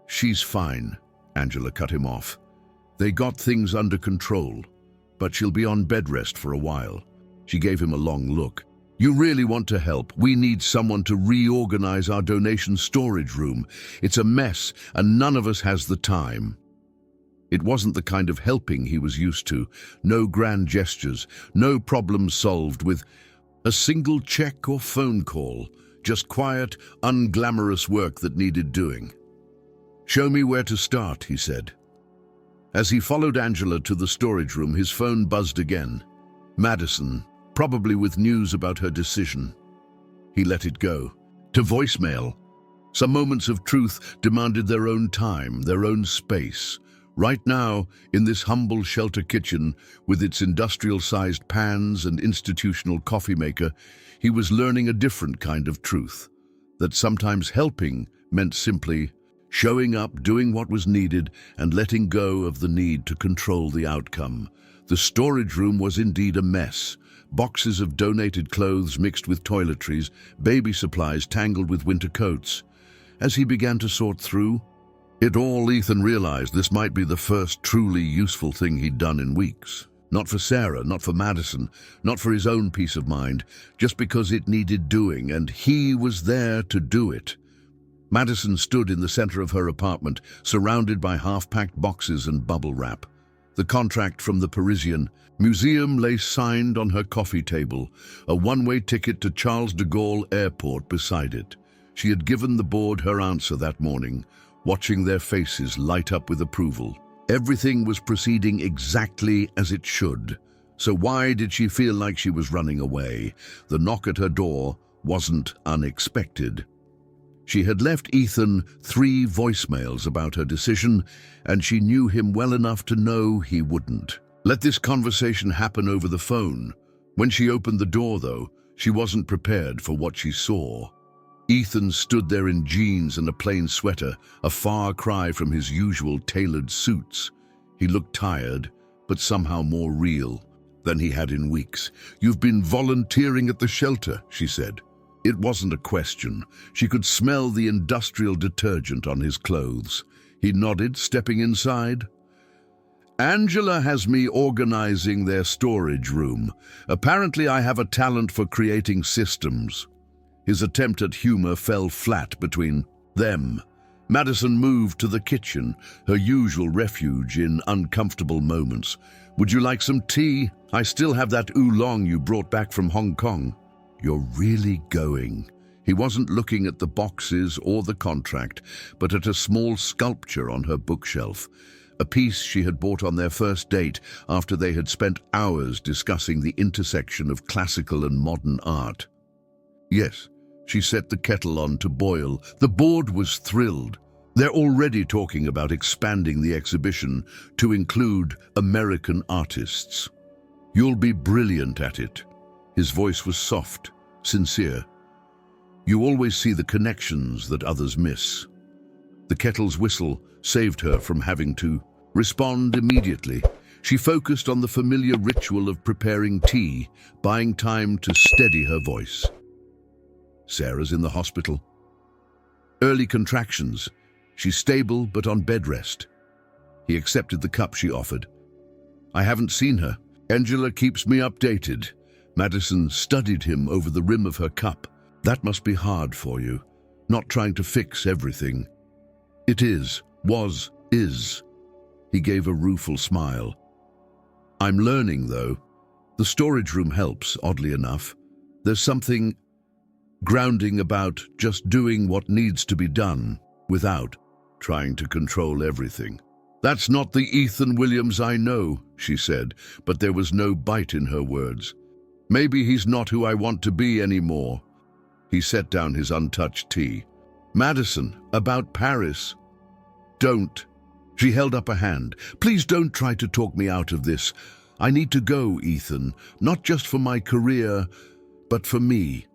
"She's fine," Angela cut him off. "They got things under control, but she'll be on bed rest for a while." She gave him a long look. "You really want to help? We need someone to reorganize our donation storage room. It's a mess, and none of us has the time." It wasn't the kind of helping he was used to. No grand gestures, no problems solved with a single check or phone call. Just quiet, unglamorous work that needed doing. "Show me where to start," he said. As he followed Angela to the storage room, his phone buzzed again. Madison, probably with news about her decision. He let it go. To voicemail. Some moments of truth demanded their own time, their own space. Right now, in this humble shelter kitchen, with its industrial-sized pans and institutional coffee maker, he was learning a different kind of truth. That sometimes helping meant simply showing up, doing what was needed, and letting go of the need to control the outcome. The storage room was indeed a mess. Boxes of donated clothes mixed with toiletries, baby supplies tangled with winter coats. As he began to sort through it all, Ethan realized this might be the first truly useful thing he'd done in weeks. Not for Sarah, not for Madison, not for his own peace of mind, just because it needed doing, and he was there to do it. Madison stood in the center of her apartment, surrounded by half-packed boxes and bubble wrap. The contract from the Parisian Museum lay signed on her coffee table, a one-way ticket to Charles de Gaulle Airport beside it. She had given the board her answer that morning, watching their faces light up with approval. Everything was proceeding exactly as it should. So why did she feel like she was running away? The knock at her door wasn't unexpected. She had left Ethan 3 voicemails about her decision, and she knew him well enough to know he wouldn't let this conversation happen over the phone. When she opened the door, though, she wasn't prepared for what she saw. Ethan stood there in jeans and a plain sweater, a far cry from his usual tailored suits. He looked tired, but somehow more real than he had in weeks. "You've been volunteering at the shelter," she said. It wasn't a question. She could smell the industrial detergent on his clothes. He nodded, stepping inside. "Angela has me organizing their storage room. Apparently I have a talent for creating systems." His attempt at humor fell flat between them. Madison moved to the kitchen, her usual refuge in uncomfortable moments. "Would you like some tea? I still have that oolong you brought back from Hong Kong." "You're really going?" He wasn't looking at the boxes or the contract, but at a small sculpture on her bookshelf. A piece she had bought on their first date after they had spent hours discussing the intersection of classical and modern art. Yes, she set the kettle on to boil. The board was thrilled. They're already talking about expanding the exhibition to include American artists. "You'll be brilliant at it." His voice was soft, sincere. "You always see the connections that others miss." The kettle's whistle saved her from having to respond immediately. She focused on the familiar ritual of preparing tea, buying time to steady her voice. Sarah's in the hospital. Early contractions. She's stable but on bed rest. He accepted the cup she offered. I haven't seen her. Angela keeps me updated. Madison studied him over the rim of her cup. That must be hard for you, not trying to fix everything. It is, was, is. He gave a rueful smile. I'm learning, though. The storage room helps, oddly enough. There's something grounding about just doing what needs to be done without trying to control everything. That's not the Ethan Williams I know, she said, but there was no bite in her words. Maybe he's not who I want to be anymore. He set down his untouched tea. Madison, about Paris. Don't. She held up a hand. Please don't try to talk me out of this. I need to go, Ethan, not just for my career, but for me.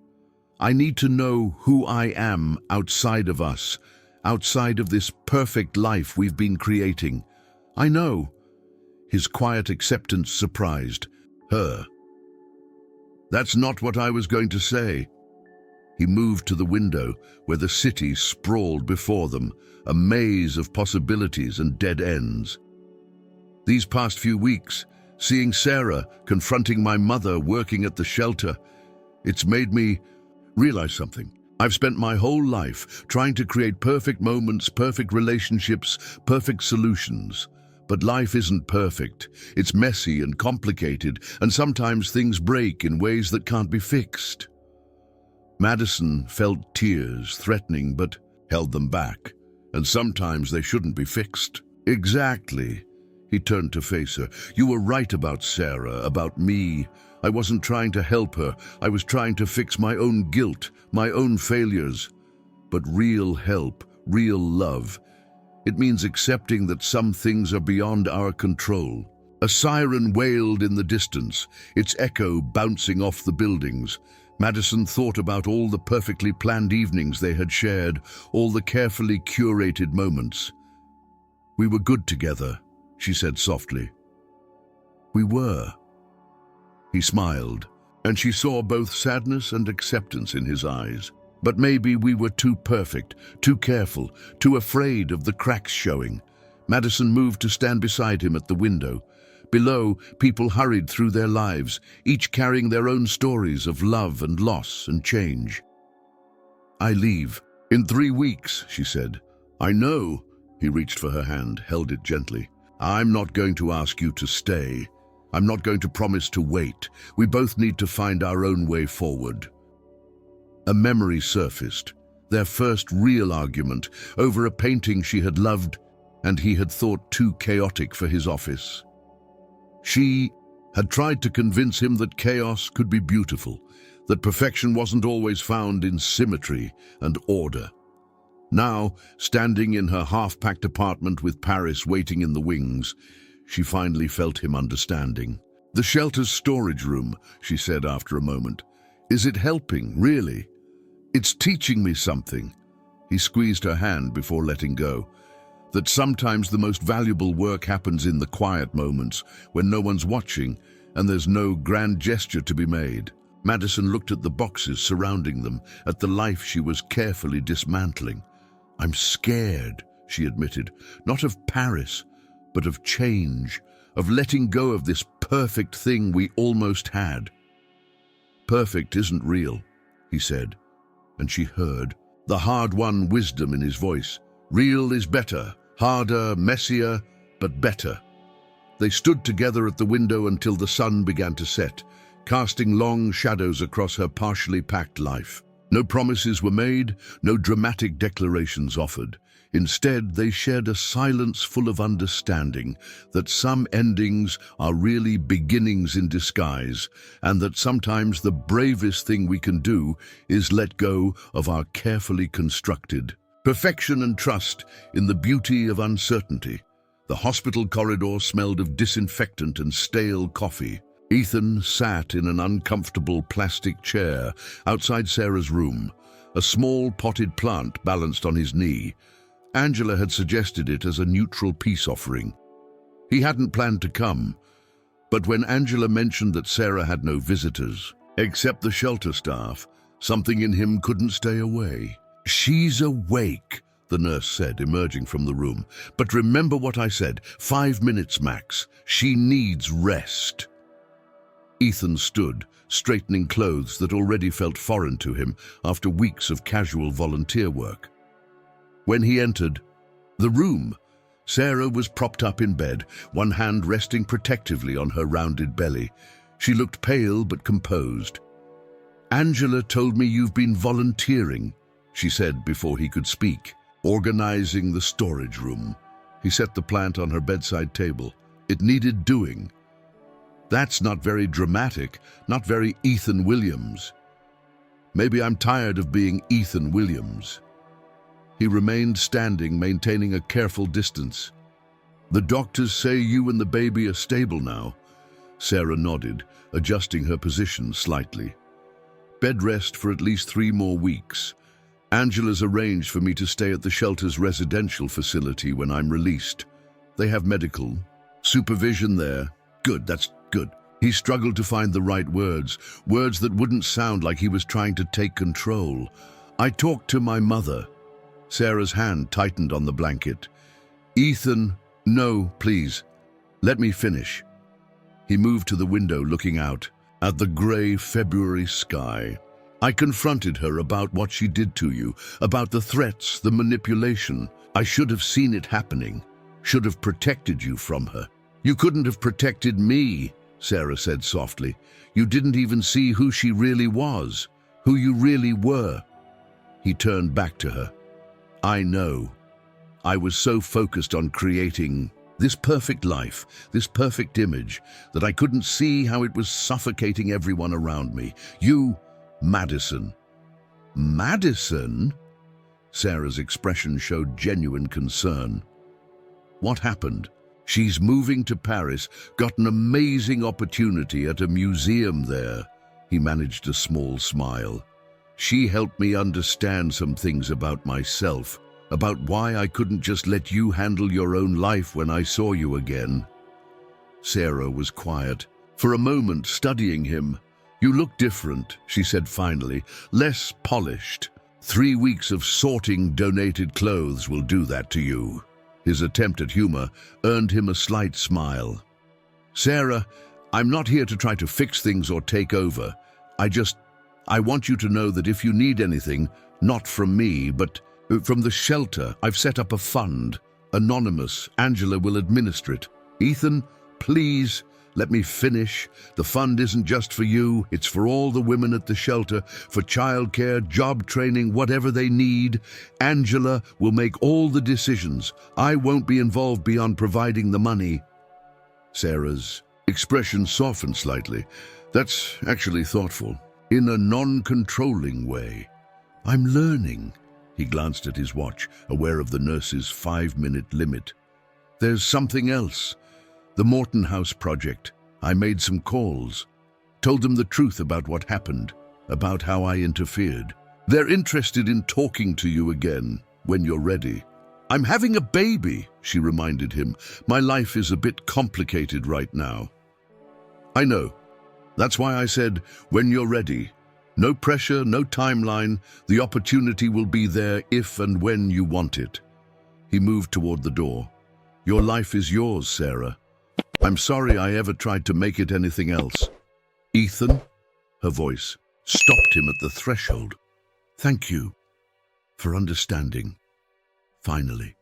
I need to know who I am outside of us, outside of this perfect life we've been creating. I know. His quiet acceptance surprised her. That's not what I was going to say. He moved to the window where the city sprawled before them, a maze of possibilities and dead ends. These past few weeks, seeing Sarah confronting my mother working at the shelter, it's made me realize something. I've spent my whole life trying to create perfect moments, perfect relationships, perfect solutions. But life isn't perfect. It's messy and complicated, and sometimes things break in ways that can't be fixed. Madison felt tears, threatening, but held them back. And sometimes they shouldn't be fixed. Exactly. He turned to face her. You were right about Sarah, about me. I wasn't trying to help her. I was trying to fix my own guilt, my own failures. But real help, real love, it means accepting that some things are beyond our control. A siren wailed in the distance, its echo bouncing off the buildings. Madison thought about all the perfectly planned evenings they had shared, all the carefully curated moments. We were good together, she said softly. We were. He smiled, and she saw both sadness and acceptance in his eyes. But maybe we were too perfect, too careful, too afraid of the cracks showing. Madison moved to stand beside him at the window. Below, people hurried through their lives, each carrying their own stories of love and loss and change. I leave. In 3 weeks, she said. I know. He reached for her hand, held it gently. I'm not going to ask you to stay. I'm not going to promise to wait. We both need to find our own way forward. A memory surfaced, their first real argument over a painting she had loved and he had thought too chaotic for his office. She had tried to convince him that chaos could be beautiful, that perfection wasn't always found in symmetry and order. Now, standing in her half-packed apartment with Paris waiting in the wings, she finally felt him understanding. The shelter's storage room, she said after a moment. Is it helping, really? It's teaching me something. He squeezed her hand before letting go. That sometimes the most valuable work happens in the quiet moments, when no one's watching and there's no grand gesture to be made. Madison looked at the boxes surrounding them, at the life she was carefully dismantling. I'm scared, she admitted, not of Paris, but of change, of letting go of this perfect thing we almost had. Perfect isn't real, he said, and she heard the hard-won wisdom in his voice. Real is better, harder, messier, but better. They stood together at the window until the sun began to set, casting long shadows across her partially packed life. No promises were made, no dramatic declarations offered. Instead, they shared a silence full of understanding that some endings are really beginnings in disguise, and that sometimes the bravest thing we can do is let go of our carefully constructed perfection and trust in the beauty of uncertainty. The hospital corridor smelled of disinfectant and stale coffee. Ethan sat in an uncomfortable plastic chair outside Sarah's room, a small potted plant balanced on his knee. Angela had suggested it as a neutral peace offering. He hadn't planned to come, but when Angela mentioned that Sarah had no visitors, except the shelter staff, something in him couldn't stay away. "She's awake," the nurse said, emerging from the room. "But remember what I said, 5 minutes max. She needs rest." Ethan stood, straightening clothes that already felt foreign to him after weeks of casual volunteer work. When he entered the room, Sarah was propped up in bed, one hand resting protectively on her rounded belly. She looked pale but composed. "Angela told me you've been volunteering," she said before he could speak. "Organizing the storage room." He set the plant on her bedside table. It needed doing. "That's not very dramatic, not very Ethan Williams." "Maybe I'm tired of being Ethan Williams." He remained standing, maintaining a careful distance. "The doctors say you and the baby are stable now." Sarah nodded, adjusting her position slightly. "Bed rest for at least 3 more weeks. Angela's arranged for me to stay at the shelter's residential facility when I'm released. They have medical supervision there." "Good, that's good." He struggled to find the right words that wouldn't sound like he was trying to take control. "I talked to my mother." Sarah's hand tightened on the blanket. "Ethan, no, please. Let me finish." He moved to the window, looking out at the gray February sky. "I confronted her about what she did to you, about the threats, the manipulation. I should have seen it happening, should have protected you from her." "You couldn't have protected me," Sarah said softly. "You didn't even see who she really was, who you really were." He turned back to her. "I know. I was so focused on creating this perfect life, this perfect image, that I couldn't see how it was suffocating everyone around me. You, Madison." "Madison?" Sarah's expression showed genuine concern. "What happened?" "She's moving to Paris, got an amazing opportunity at a museum there." He managed a small smile. "She helped me understand some things about myself, about why I couldn't just let you handle your own life when I saw you again." Sarah was quiet, for a moment studying him. "You look different," she said finally, "less polished. 3 weeks of sorting donated clothes will do that to you." His attempt at humor earned him a slight smile. "Sarah, I'm not here to try to fix things or take over. I want you to know that if you need anything, not from me, but from the shelter, I've set up a fund. Anonymous. Angela will administer it." "Ethan, please, let me finish. The fund isn't just for you, it's for all the women at the shelter, for childcare, job training, whatever they need. Angela will make all the decisions. I won't be involved beyond providing the money." Sarah's expression softened slightly. "That's actually thoughtful. In a non-controlling way." "I'm learning." He glanced at his watch, aware of the nurse's 5-minute limit. "There's something else. The Morton House project. I made some calls. Told them the truth about what happened, about how I interfered. They're interested in talking to you again, when you're ready." "I'm having a baby," she reminded him. "My life is a bit complicated right now." "I know. That's why I said, when you're ready. No pressure, no timeline. The opportunity will be there if and when you want it." He moved toward the door. "Your life is yours, Sarah. I'm sorry I ever tried to make it anything else." "Ethan?" Her voice stopped him at the threshold. "Thank you for understanding. Finally."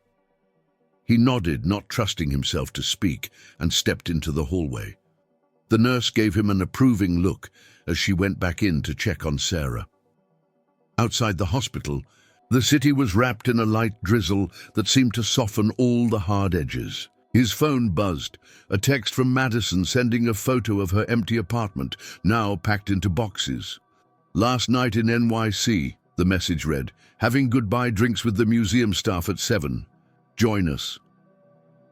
He nodded, not trusting himself to speak, and stepped into the hallway. The nurse gave him an approving look as she went back in to check on Sarah. Outside the hospital, the city was wrapped in a light drizzle that seemed to soften all the hard edges. His phone buzzed, a text from Madison sending a photo of her empty apartment, now packed into boxes. "Last night in NYC," the message read, "having goodbye drinks with the museum staff at 7. Join us."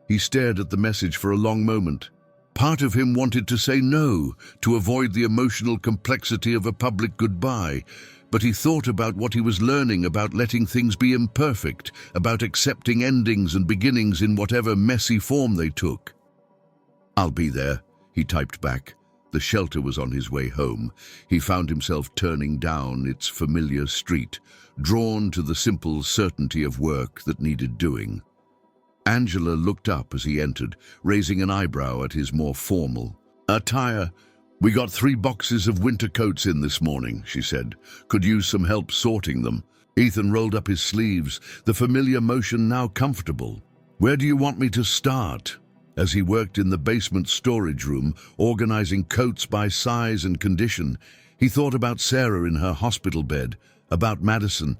He stared at the message for a long moment. Part of him wanted to say no, to avoid the emotional complexity of a public goodbye, but he thought about what he was learning about letting things be imperfect, about accepting endings and beginnings in whatever messy form they took. "I'll be there," he typed back. The shelter was on his way home. He found himself turning down its familiar street, drawn to the simple certainty of work that needed doing. Angela looked up as he entered, raising an eyebrow at his more formal attire. "We got 3 boxes of winter coats in this morning," she said. "Could use some help sorting them." Ethan rolled up his sleeves, the familiar motion now comfortable. "Where do you want me to start?" As he worked in the basement storage room, organizing coats by size and condition, he thought about Sarah in her hospital bed, about Madison,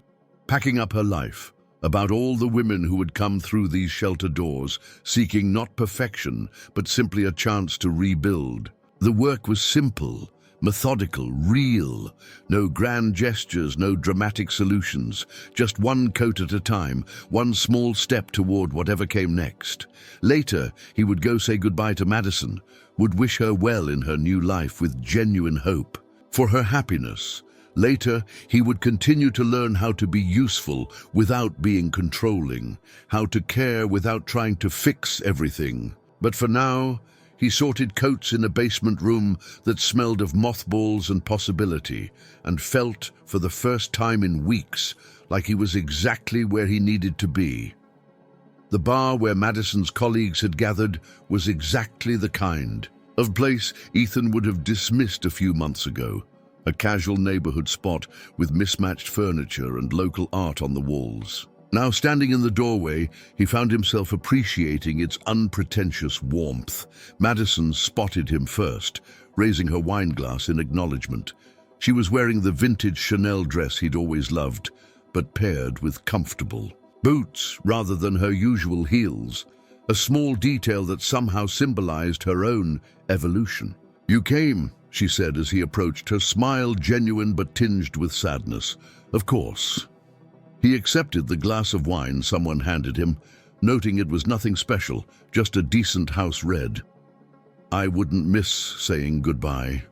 packing up her life, about all the women who would come through these shelter doors, seeking not perfection, but simply a chance to rebuild. The work was simple, methodical, real. No grand gestures, no dramatic solutions. Just one coat at a time, one small step toward whatever came next. Later, he would go say goodbye to Madison, would wish her well in her new life with genuine hope for her happiness. Later, he would continue to learn how to be useful without being controlling, how to care without trying to fix everything. But for now, he sorted coats in a basement room that smelled of mothballs and possibility, and felt, for the first time in weeks, like he was exactly where he needed to be. The bar where Madison's colleagues had gathered was exactly the kind of place Ethan would have dismissed a few months ago. A casual neighborhood spot with mismatched furniture and local art on the walls. Now, standing in the doorway, he found himself appreciating its unpretentious warmth. Madison spotted him first, raising her wineglass in acknowledgement. She was wearing the vintage Chanel dress he'd always loved, but paired with comfortable boots rather than her usual heels, a small detail that somehow symbolized her own evolution. "You came," she said as he approached, her smile genuine but tinged with sadness. "Of course." He accepted the glass of wine someone handed him, noting it was nothing special, just a decent house red. "I wouldn't miss saying goodbye."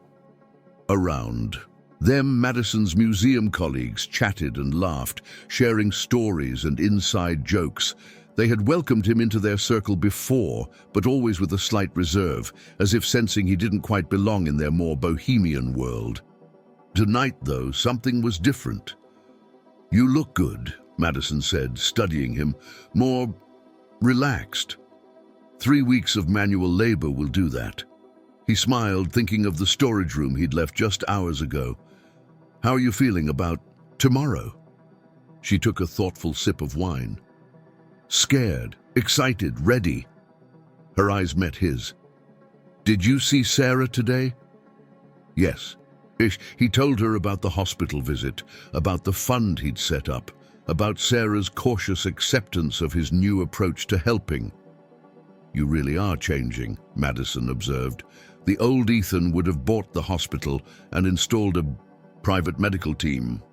Around them, Madison's museum colleagues chatted and laughed, sharing stories and inside jokes. They had welcomed him into their circle before, but always with a slight reserve, as if sensing he didn't quite belong in their more bohemian world. Tonight, though, something was different. "You look good," Madison said, studying him, more relaxed. 3 weeks of manual labor will do that. He smiled, thinking of the storage room he'd left just hours ago. "How are you feeling about tomorrow?" She took a thoughtful sip of wine. "Scared, excited, ready." Her eyes met his. "Did you see Sarah today?" "Yes." He told her about the hospital visit, about the fund he'd set up, about Sarah's cautious acceptance of his new approach to helping. "You really are changing," Madison observed. The old Ethan would have bought the hospital and installed a private medical team.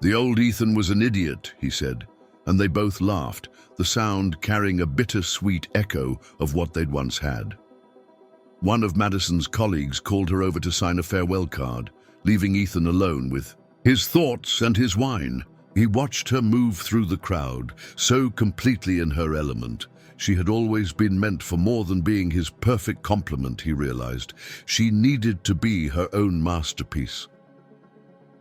"The old Ethan was an idiot," he said, and they both laughed, the sound carrying a bittersweet echo of what they'd once had. One of Madison's colleagues called her over to sign a farewell card, leaving Ethan alone with his thoughts and his wine. He watched her move through the crowd, so completely in her element. She had always been meant for more than being his perfect complement, he realized. She needed to be her own masterpiece.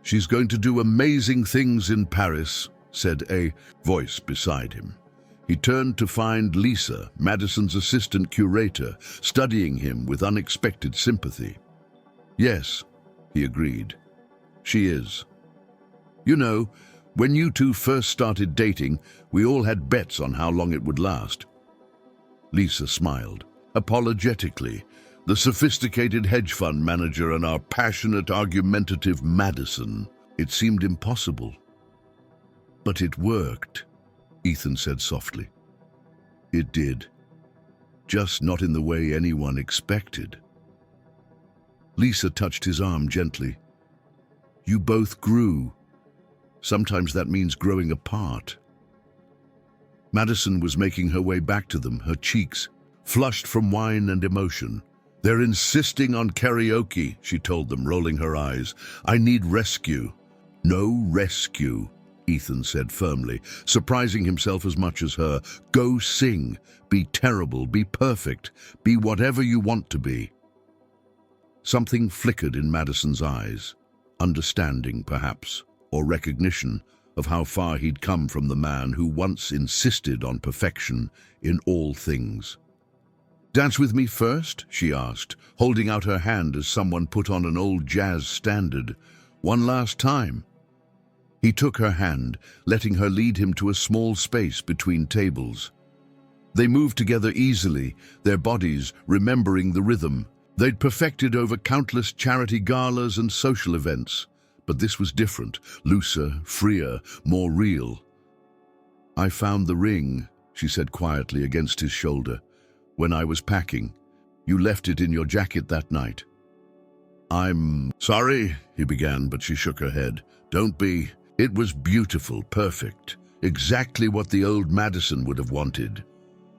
"She's going to do amazing things in Paris," said a voice beside him. He turned to find Lisa, Madison's assistant curator, studying him with unexpected sympathy. "Yes," he agreed. "She is. You know, when you two first started dating, we all had bets on how long it would last." Lisa smiled, apologetically. The sophisticated hedge fund manager and our passionate, argumentative Madison. It seemed impossible. "But it worked," Ethan said softly. "It did. Just not in the way anyone expected." Lisa touched his arm gently. "You both grew. Sometimes that means growing apart." Madison was making her way back to them, her cheeks flushed from wine and emotion. "They're insisting on karaoke," she told them, rolling her eyes. "I need rescue." "No rescue," Ethan said firmly, surprising himself as much as her. Go sing. Be terrible. Be perfect. Be whatever you want to be. Something flickered in Madison's eyes. Understanding, perhaps, or recognition of how far he'd come from the man who once insisted on perfection in all things. Dance with me first? She asked, holding out her hand as someone put on an old jazz standard. One last time. He took her hand, letting her lead him to a small space between tables. They moved together easily, their bodies remembering the rhythm. They'd perfected over countless charity galas and social events, but this was different, looser, freer, more real. I found the ring, she said quietly against his shoulder. When I was packing, you left it in your jacket that night. I'm sorry, he began, but she shook her head. Don't be. It was beautiful, perfect, exactly what the old Madison would have wanted.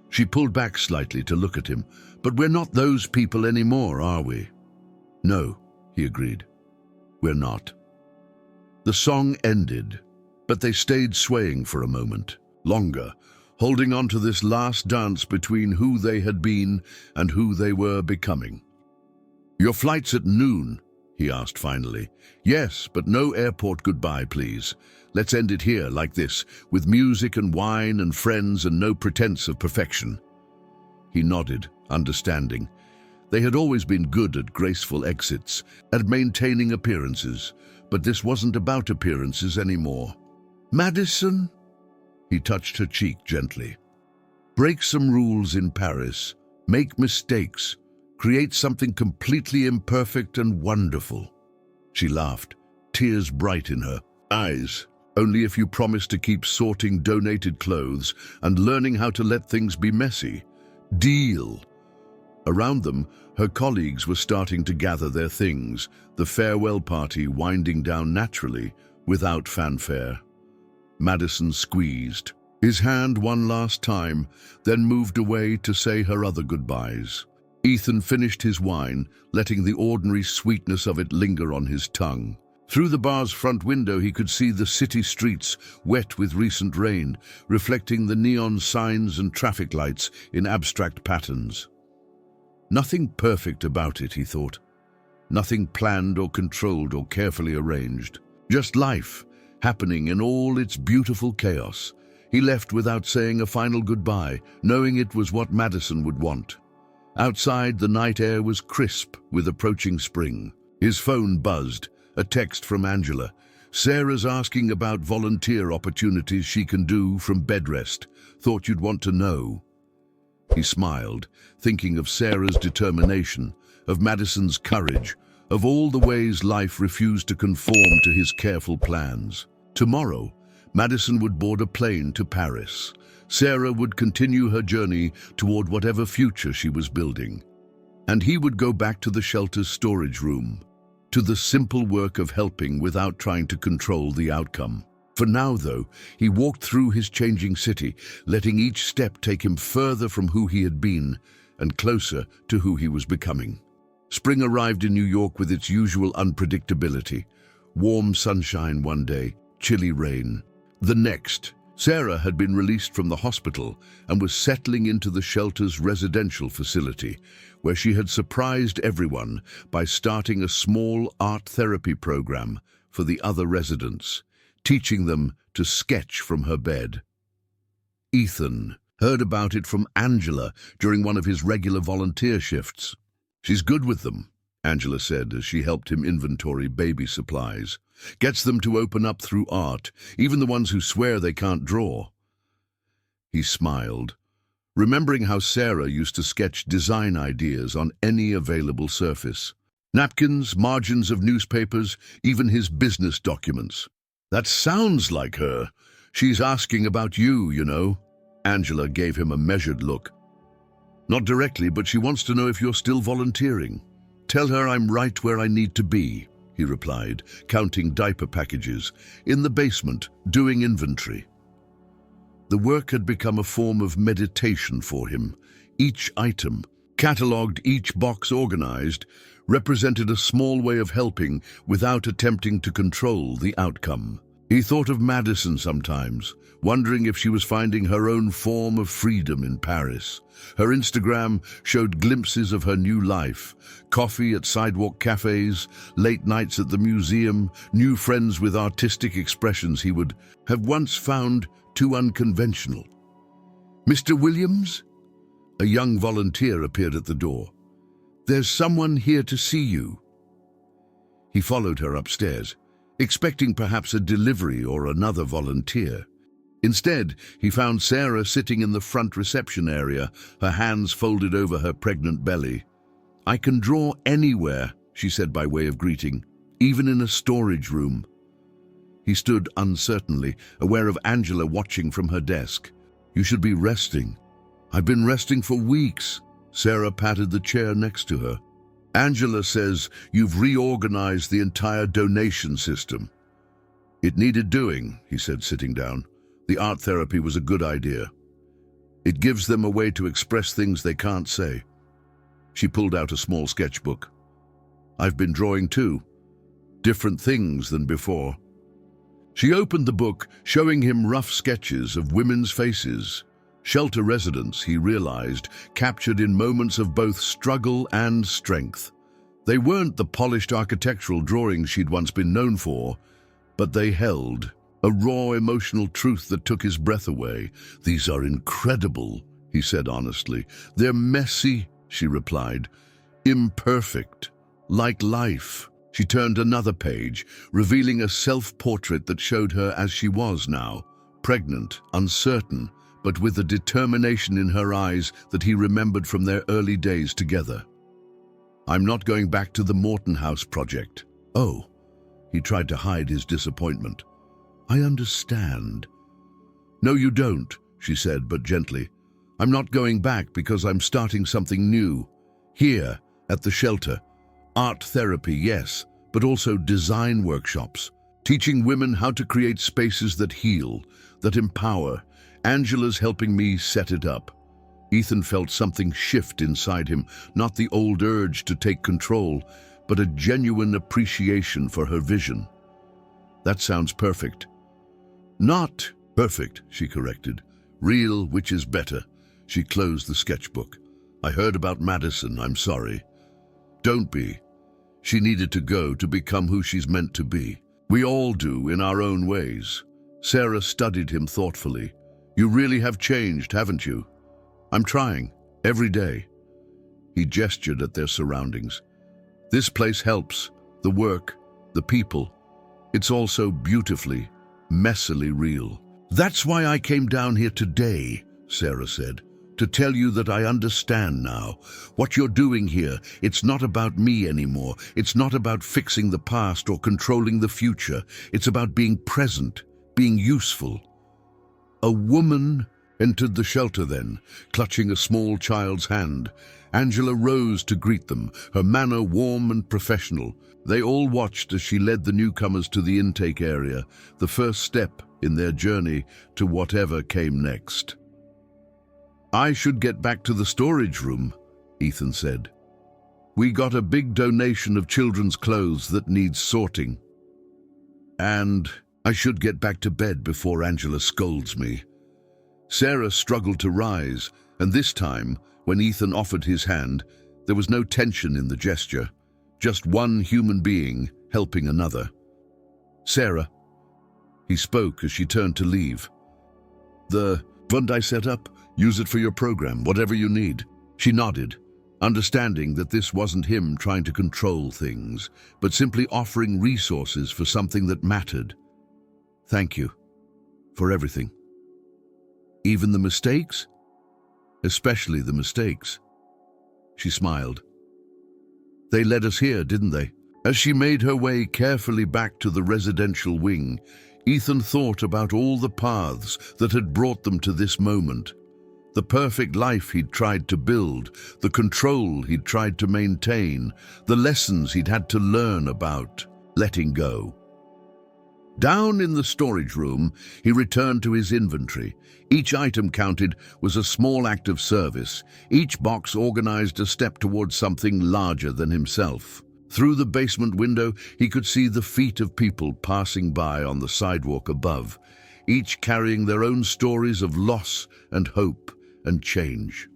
She pulled back slightly to look at him. But we're not those people anymore, are we? No, he agreed. We're not. The song ended, but they stayed swaying for a moment, longer, holding on to this last dance between who they had been and who they were becoming. Your flight's at noon, he asked finally. Yes, but no airport goodbye, please. Let's end it here, like this, with music and wine and friends and no pretense of perfection. He nodded, understanding. They had always been good at graceful exits, at maintaining appearances, but this wasn't about appearances anymore. Madison? He touched her cheek gently. Break some rules in Paris, make mistakes, create something completely imperfect and wonderful. She laughed, tears bright in her eyes. Only if you promise to keep sorting donated clothes and learning how to let things be messy. Deal. Around them, her colleagues were starting to gather their things, the farewell party winding down naturally, without fanfare. Madison squeezed his hand one last time, then moved away to say her other goodbyes. Ethan finished his wine, letting the ordinary sweetness of it linger on his tongue. Through the bar's front window he could see the city streets, wet with recent rain, reflecting the neon signs and traffic lights in abstract patterns. Nothing perfect about it, he thought. Nothing planned or controlled or carefully arranged. Just life, happening in all its beautiful chaos. He left without saying a final goodbye, knowing it was what Madison would want. Outside, the night air was crisp with approaching spring. His phone buzzed, a text from Angela. Sarah's asking about volunteer opportunities she can do from bed rest. Thought you'd want to know. He smiled, thinking of Sarah's determination, of Madison's courage, of all the ways life refused to conform to his careful plans. Tomorrow, Madison would board a plane to Paris. Sarah would continue her journey toward whatever future she was building. And he would go back to the shelter's storage room, to the simple work of helping without trying to control the outcome. For now, though, he walked through his changing city, letting each step take him further from who he had been and closer to who he was becoming. Spring arrived in New York with its usual unpredictability. Warm sunshine one day, chilly rain the next. Sarah had been released from the hospital and was settling into the shelter's residential facility, where she had surprised everyone by starting a small art therapy program for the other residents, teaching them to sketch from her bed. Ethan heard about it from Angela during one of his regular volunteer shifts. She's good with them, Angela said as she helped him inventory baby supplies. Gets them to open up through art, even the ones who swear they can't draw. He smiled, remembering how Sarah used to sketch design ideas on any available surface. Napkins, margins of newspapers, even his business documents. That sounds like her. She's asking about you, you know. Angela gave him a measured look. Not directly, but she wants to know if you're still volunteering. Tell her I'm right where I need to be, he replied, counting diaper packages, in the basement, doing inventory. The work had become a form of meditation for him. Each item, catalogued, each box organized, represented a small way of helping without attempting to control the outcome. He thought of Madison sometimes, wondering if she was finding her own form of freedom in Paris. Her Instagram showed glimpses of her new life: coffee at sidewalk cafes, late nights at the museum, new friends with artistic expressions he would have once found too unconventional. "Mr. Williams?" A young volunteer appeared at the door. "There's someone here to see you." He followed her upstairs, expecting perhaps a delivery or another volunteer. Instead, he found Sarah sitting in the front reception area, her hands folded over her pregnant belly. "I can draw anywhere," she said by way of greeting, "even in a storage room." He stood uncertainly, aware of Angela watching from her desk. "You should be resting." "I've been resting for weeks." Sarah patted the chair next to her. "Angela says you've reorganized the entire donation system." "It needed doing," he said, sitting down. "The art therapy was a good idea. It gives them a way to express things they can't say." She pulled out a small sketchbook. "I've been drawing too. Different things than before." She opened the book, showing him rough sketches of women's faces. Shelter residents, he realized, captured in moments of both struggle and strength. They weren't the polished architectural drawings she'd once been known for, but they held a raw emotional truth that took his breath away. "These are incredible," he said honestly. "They're messy," she replied. "Imperfect, like life." She turned another page, revealing a self-portrait that showed her as she was now, pregnant, uncertain, but with a determination in her eyes that he remembered from their early days together. "I'm not going back to the Morton House project." "Oh." He tried to hide his disappointment. "I understand." "No, you don't," she said, but gently. "I'm not going back because I'm starting something new. Here, at the shelter. Art therapy, yes, but also design workshops. Teaching women how to create spaces that heal, that empower. Angela's helping me set it up." Ethan felt something shift inside him, not the old urge to take control, but a genuine appreciation for her vision. "That sounds perfect." "Not perfect," she corrected. "Real, which is better." She closed the sketchbook. "I heard about Madison, I'm sorry." "Don't be." She needed to go to become who she's meant to be. "We all do in our own ways." Sarah studied him thoughtfully. "You really have changed, haven't you?" "I'm trying, every day." He gestured at their surroundings. "This place helps, the work, the people. It's all so beautifully, messily real." "That's why I came down here today," Sarah said, "to tell you that I understand now. What you're doing here, it's not about me anymore. It's not about fixing the past or controlling the future. It's about being present, being useful." A woman entered the shelter then, clutching a small child's hand. Angela rose to greet them, her manner warm and professional. They all watched as she led the newcomers to the intake area, the first step in their journey to whatever came next. "I should get back to the storage room," Ethan said. "We got a big donation of children's clothes that needs sorting. And I should get back to bed before Angela scolds me." Sarah struggled to rise, and this time, when Ethan offered his hand, there was no tension in the gesture, just one human being helping another. "Sarah," he spoke as she turned to leave. "The fund I set up, use it for your program, whatever you need." She nodded, understanding that this wasn't him trying to control things, but simply offering resources for something that mattered. "Thank you for everything." "Even the mistakes?" "Especially the mistakes." She smiled. "They led us here, didn't they?" As she made her way carefully back to the residential wing, Ethan thought about all the paths that had brought them to this moment. The perfect life he'd tried to build, the control he'd tried to maintain, the lessons he'd had to learn about letting go. Down in the storage room, he returned to his inventory. Each item counted was a small act of service. Each box organized a step towards something larger than himself. Through the basement window, he could see the feet of people passing by on the sidewalk above, each carrying their own stories of loss and hope and change.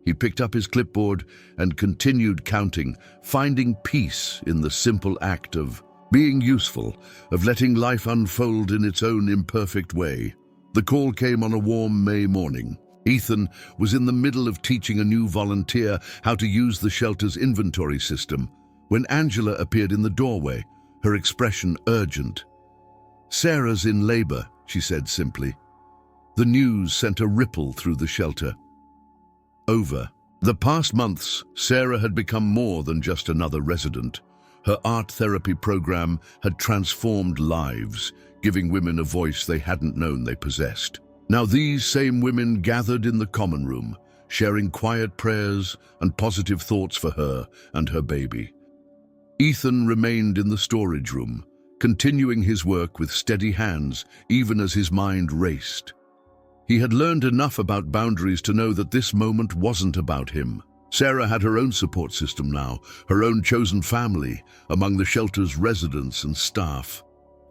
He picked up his clipboard and continued counting, finding peace in the simple act of being useful, of letting life unfold in its own imperfect way. The call came on a warm May morning. Ethan was in the middle of teaching a new volunteer how to use the shelter's inventory system when Angela appeared in the doorway, her expression urgent. "Sarah's in labor," she said simply. The news sent a ripple through the shelter. Over the past months, Sarah had become more than just another resident. Her art therapy program had transformed lives, giving women a voice they hadn't known they possessed. Now these same women gathered in the common room, sharing quiet prayers and positive thoughts for her and her baby. Ethan remained in the storage room, continuing his work with steady hands, even as his mind raced. He had learned enough about boundaries to know that this moment wasn't about him. Sarah had her own support system now, her own chosen family among the shelter's residents and staff.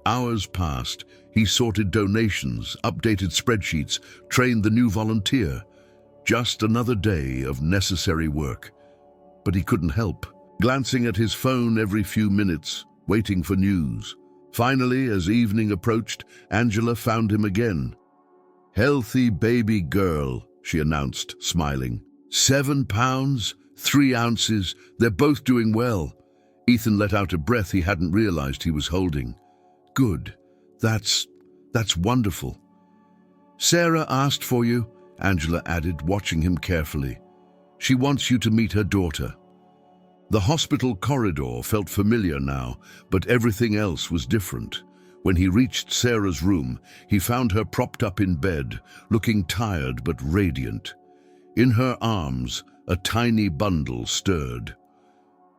Hours passed. He sorted donations, updated spreadsheets, trained the new volunteer. Just another day of necessary work. But he couldn't help, glancing at his phone every few minutes, waiting for news. Finally, as evening approached, Angela found him again. "Healthy baby girl," she announced, smiling. 7 pounds, 3 ounces, they're both doing well. Ethan let out a breath he hadn't realized he was holding. "Good. That's wonderful." "Sarah asked for you," Angela added, watching him carefully. "She wants you to meet her daughter." The hospital corridor felt familiar now, but everything else was different. When he reached Sarah's room, he found her propped up in bed, looking tired but radiant. In her arms, a tiny bundle stirred.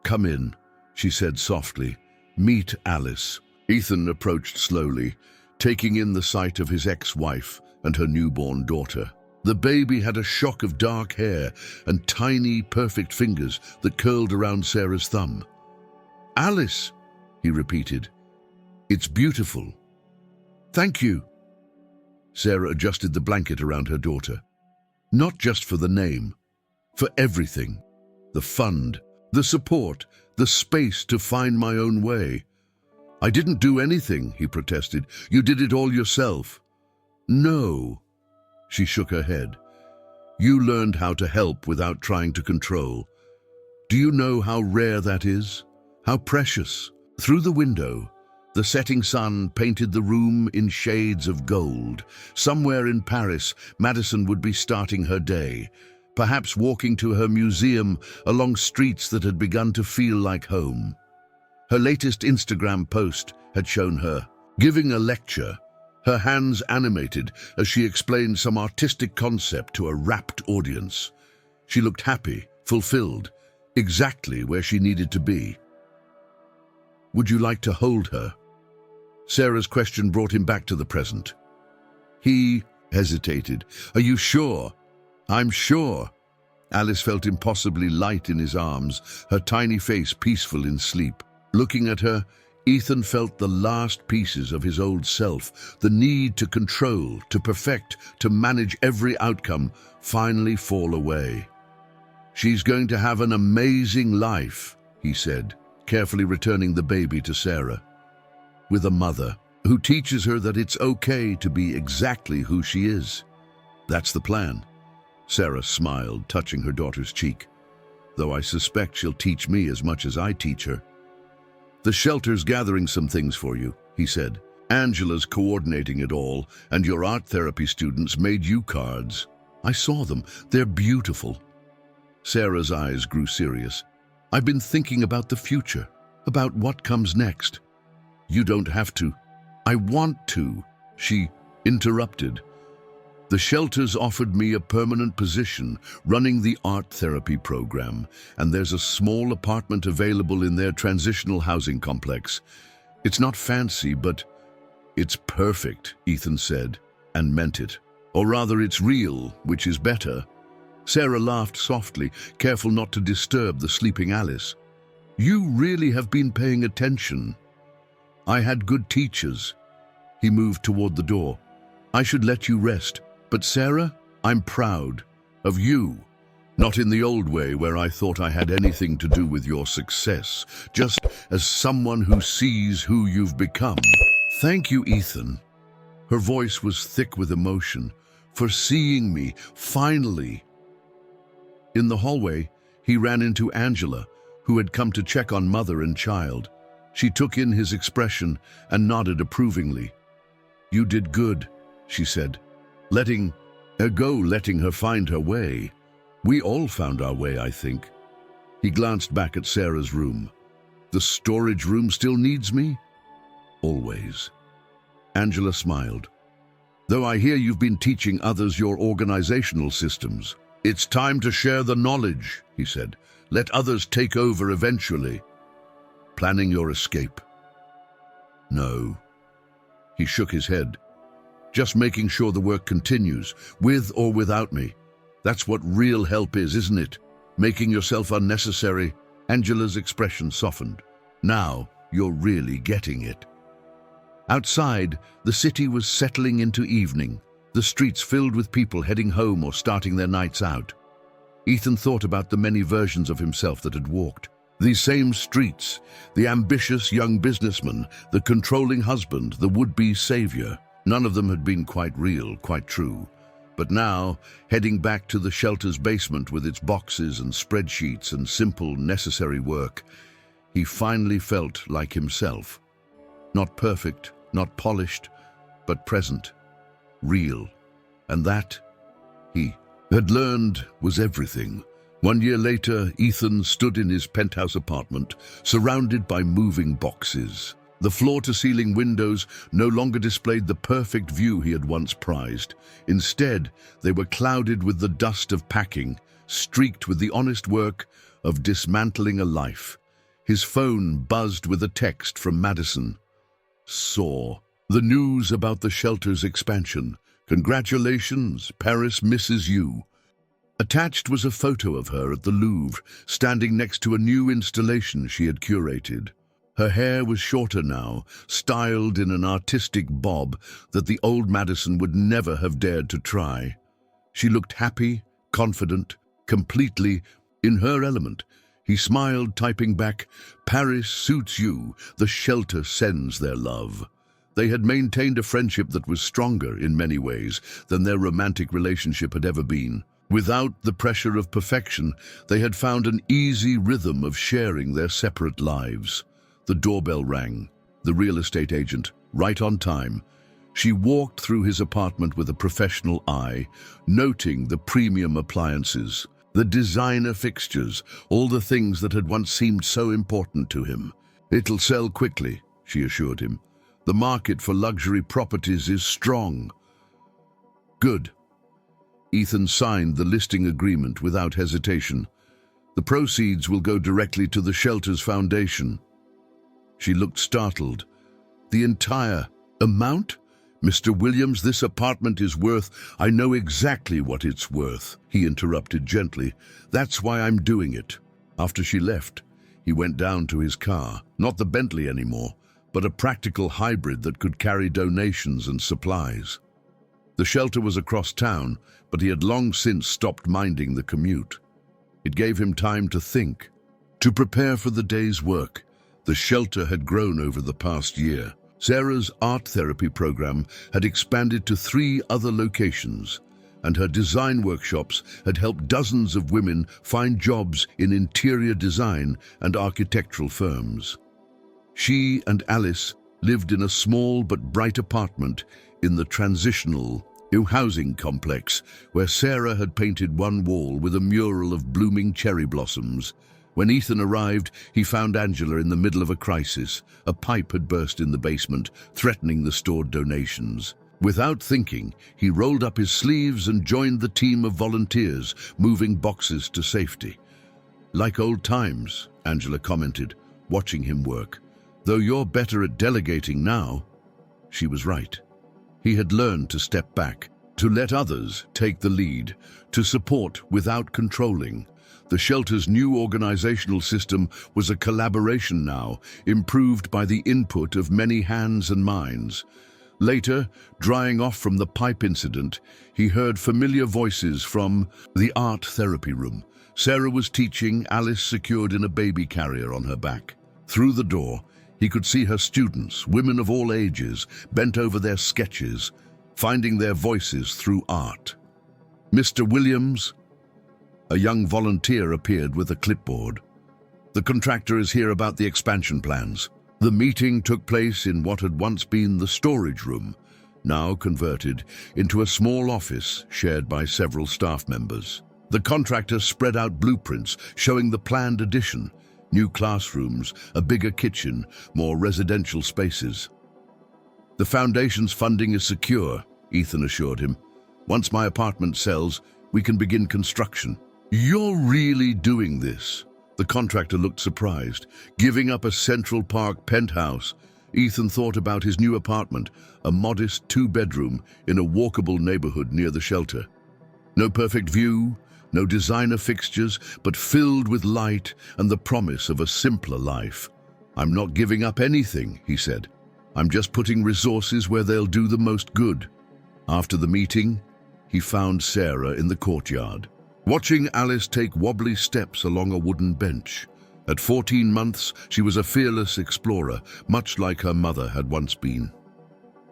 "Come in," she said softly. "Meet Alice." Ethan approached slowly, taking in the sight of his ex-wife and her newborn daughter. The baby had a shock of dark hair and tiny, perfect fingers that curled around Sarah's thumb. "Alice," he repeated. "It's beautiful." "Thank you." Sarah adjusted the blanket around her daughter. "Not just for the name, for everything. The fund, the support, the space to find my own way." "I didn't do anything," he protested. "You did it all yourself." "No." She shook her head. "You learned how to help without trying to control. Do you know how rare that is? How precious?" Through the window, the setting sun painted the room in shades of gold. Somewhere in Paris, Madison would be starting her day, perhaps walking to her museum along streets that had begun to feel like home. Her latest Instagram post had shown her giving a lecture, her hands animated as she explained some artistic concept to a rapt audience. She looked happy, fulfilled, exactly where she needed to be. "Would you like to hold her?" Sarah's question brought him back to the present. He hesitated. "Are you sure?" "I'm sure." Alice felt impossibly light in his arms, her tiny face peaceful in sleep. Looking at her, Ethan felt the last pieces of his old self, the need to control, to perfect, to manage every outcome, finally fall away. "She's going to have an amazing life," he said, carefully returning the baby to Sarah. "With a mother who teaches her that it's okay to be exactly who she is. That's the plan." Sarah smiled, touching her daughter's cheek. "Though I suspect she'll teach me as much as I teach her." "The shelter's gathering some things for you," he said. "Angela's coordinating it all, and your art therapy students made you cards. I saw them. They're beautiful." Sarah's eyes grew serious. "I've been thinking about the future, about what comes next." "You don't have to." "I want to," she interrupted. "The shelters offered me a permanent position running the art therapy program, and there's a small apartment available in their transitional housing complex. It's not fancy, but it's perfect," Ethan said, and meant it. "Or rather, it's real, which is better." Sarah laughed softly, careful not to disturb the sleeping Alice. You really have been paying attention. I had good teachers. He moved toward the door. I should let you rest, but Sarah, I'm proud of you. Not in the old way where I thought I had anything to do with your success, just as someone who sees who you've become. Thank you, Ethan. Her voice was thick with emotion, for seeing me, finally. In the hallway, he ran into Angela, who had come to check on mother and child. She took in his expression and nodded approvingly. You did good, she said, letting her find her way. We all found our way, I think. He glanced back at Sarah's room. The storage room still needs me? Always. Angela smiled. Though I hear you've been teaching others your organizational systems. It's time to share the knowledge, he said. Let others take over eventually. Planning your escape? No. He shook his head. Just making sure the work continues, with or without me. That's what real help is, isn't it? Making yourself unnecessary. Angela's expression softened. Now you're really getting it. Outside, the city was settling into evening, the streets filled with people heading home or starting their nights out. Ethan thought about the many versions of himself that had walked. These same streets, the ambitious young businessman, the controlling husband, the would-be savior. None of them had been quite real, quite true. But now, heading back to the shelter's basement with its boxes and spreadsheets and simple, necessary work, he finally felt like himself. Not perfect, not polished, but present, real. And that, he had learned, was everything. 1 year later, Ethan stood in his penthouse apartment, surrounded by moving boxes. The floor-to-ceiling windows no longer displayed the perfect view he had once prized. Instead, they were clouded with the dust of packing, streaked with the honest work of dismantling a life. His phone buzzed with a text from Madison. Saw the news about the shelter's expansion. Congratulations, Paris misses you. Attached was a photo of her at the Louvre, standing next to a new installation she had curated. Her hair was shorter now, styled in an artistic bob that the old Madison would never have dared to try. She looked happy, confident, completely in her element. He smiled, typing back, Paris suits you, the shelter sends their love. They had maintained a friendship that was stronger, in many ways, than their romantic relationship had ever been. Without the pressure of perfection, they had found an easy rhythm of sharing their separate lives. The doorbell rang. The real estate agent, right on time. She walked through his apartment with a professional eye, noting the premium appliances, the designer fixtures, all the things that had once seemed so important to him. It'll sell quickly, she assured him. The market for luxury properties is strong. Good. Ethan signed the listing agreement without hesitation. The proceeds will go directly to the shelter's foundation. She looked startled. The entire amount? Mr. Williams, this apartment is worth— I know exactly what it's worth, he interrupted gently. That's why I'm doing it. After she left, he went down to his car, not the Bentley anymore, but a practical hybrid that could carry donations and supplies. The shelter was across town, but he had long since stopped minding the commute. It gave him time to think, to prepare for the day's work. The shelter had grown over the past year. Sarah's art therapy program had expanded to 3 other locations, and her design workshops had helped dozens of women find jobs in interior design and architectural firms. She and Alice lived in a small but bright apartment in the transitional housing complex, where Sarah had painted one wall with a mural of blooming cherry blossoms. When Ethan arrived, he found Angela in the middle of a crisis. A pipe had burst in the basement, threatening the stored donations. Without thinking, he rolled up his sleeves and joined the team of volunteers, moving boxes to safety. Like old times, Angela commented, watching him work. Though you're better at delegating now. She was right. He had learned to step back, to let others take the lead, to support without controlling. The shelter's new organizational system was a collaboration now, improved by the input of many hands and minds. Later, drying off from the pipe incident, he heard familiar voices from the art therapy room. Sarah was teaching, Alice secured in a baby carrier on her back. Through the door, he could see her students, women of all ages, bent over their sketches, finding their voices through art. Mr. Williams, a young volunteer, appeared with a clipboard. The contractor is here about the expansion plans. The meeting took place in what had once been the storage room, now converted into a small office shared by several staff members. The contractor spread out blueprints showing the planned addition, new classrooms, a bigger kitchen, more residential spaces. The foundation's funding is secure, Ethan assured him. Once my apartment sells, we can begin construction. You're really doing this? The contractor looked surprised. Giving up a Central Park penthouse, Ethan thought about his new apartment, a modest two-bedroom in a walkable neighborhood near the shelter. No perfect view, no designer fixtures, but filled with light and the promise of a simpler life. I'm not giving up anything, he said. I'm just putting resources where they'll do the most good. After the meeting, he found Sarah in the courtyard, watching Alice take wobbly steps along a wooden bench. At 14 months, she was a fearless explorer, much like her mother had once been.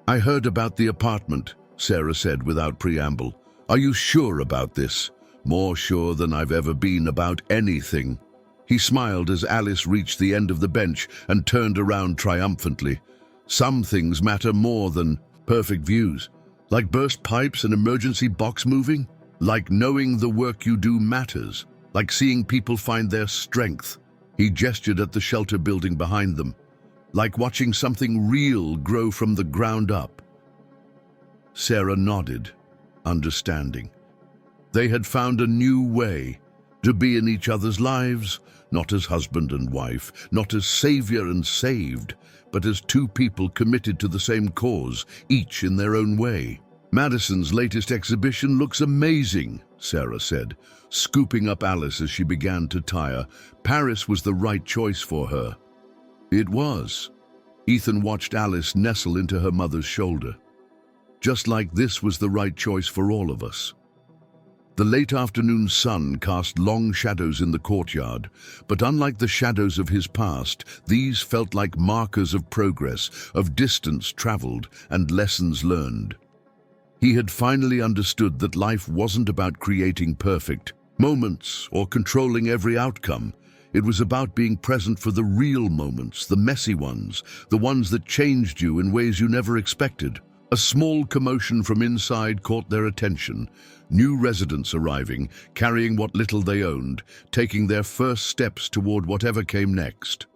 I heard about the apartment, Sarah said without preamble. Are you sure about this? More sure than I've ever been about anything. He smiled as Alice reached the end of the bench and turned around triumphantly. Some things matter more than perfect views. Like burst pipes and emergency box moving? Like knowing the work you do matters. Like seeing people find their strength. He gestured at the shelter building behind them. Like watching something real grow from the ground up. Sarah nodded, understanding. They had found a new way to be in each other's lives, not as husband and wife, not as savior and saved, but as two people committed to the same cause, each in their own way. Madison's latest exhibition looks amazing, Sarah said, scooping up Alice as she began to tire. Paris was the right choice for her. It was. Ethan watched Alice nestle into her mother's shoulder. Just like this was the right choice for all of us. The late afternoon sun cast long shadows in the courtyard, but unlike the shadows of his past, these felt like markers of progress, of distance traveled and lessons learned. He had finally understood that life wasn't about creating perfect moments or controlling every outcome. It was about being present for the real moments, the messy ones, the ones that changed you in ways you never expected. A small commotion from inside caught their attention. New residents arriving, carrying what little they owned, taking their first steps toward whatever came next.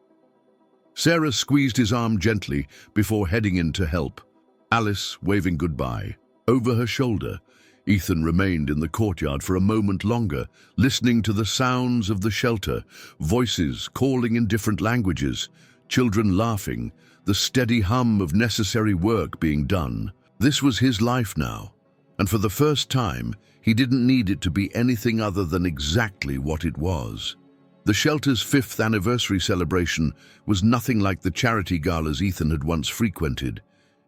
Sarah squeezed his arm gently before heading in to help, Alice waving goodbye. Over her shoulder, Ethan remained in the courtyard for a moment longer, listening to the sounds of the shelter, voices calling in different languages, children laughing, the steady hum of necessary work being done. This was his life now, and for the first time, he didn't need it to be anything other than exactly what it was. The shelter's 5th anniversary celebration was nothing like the charity galas Ethan had once frequented.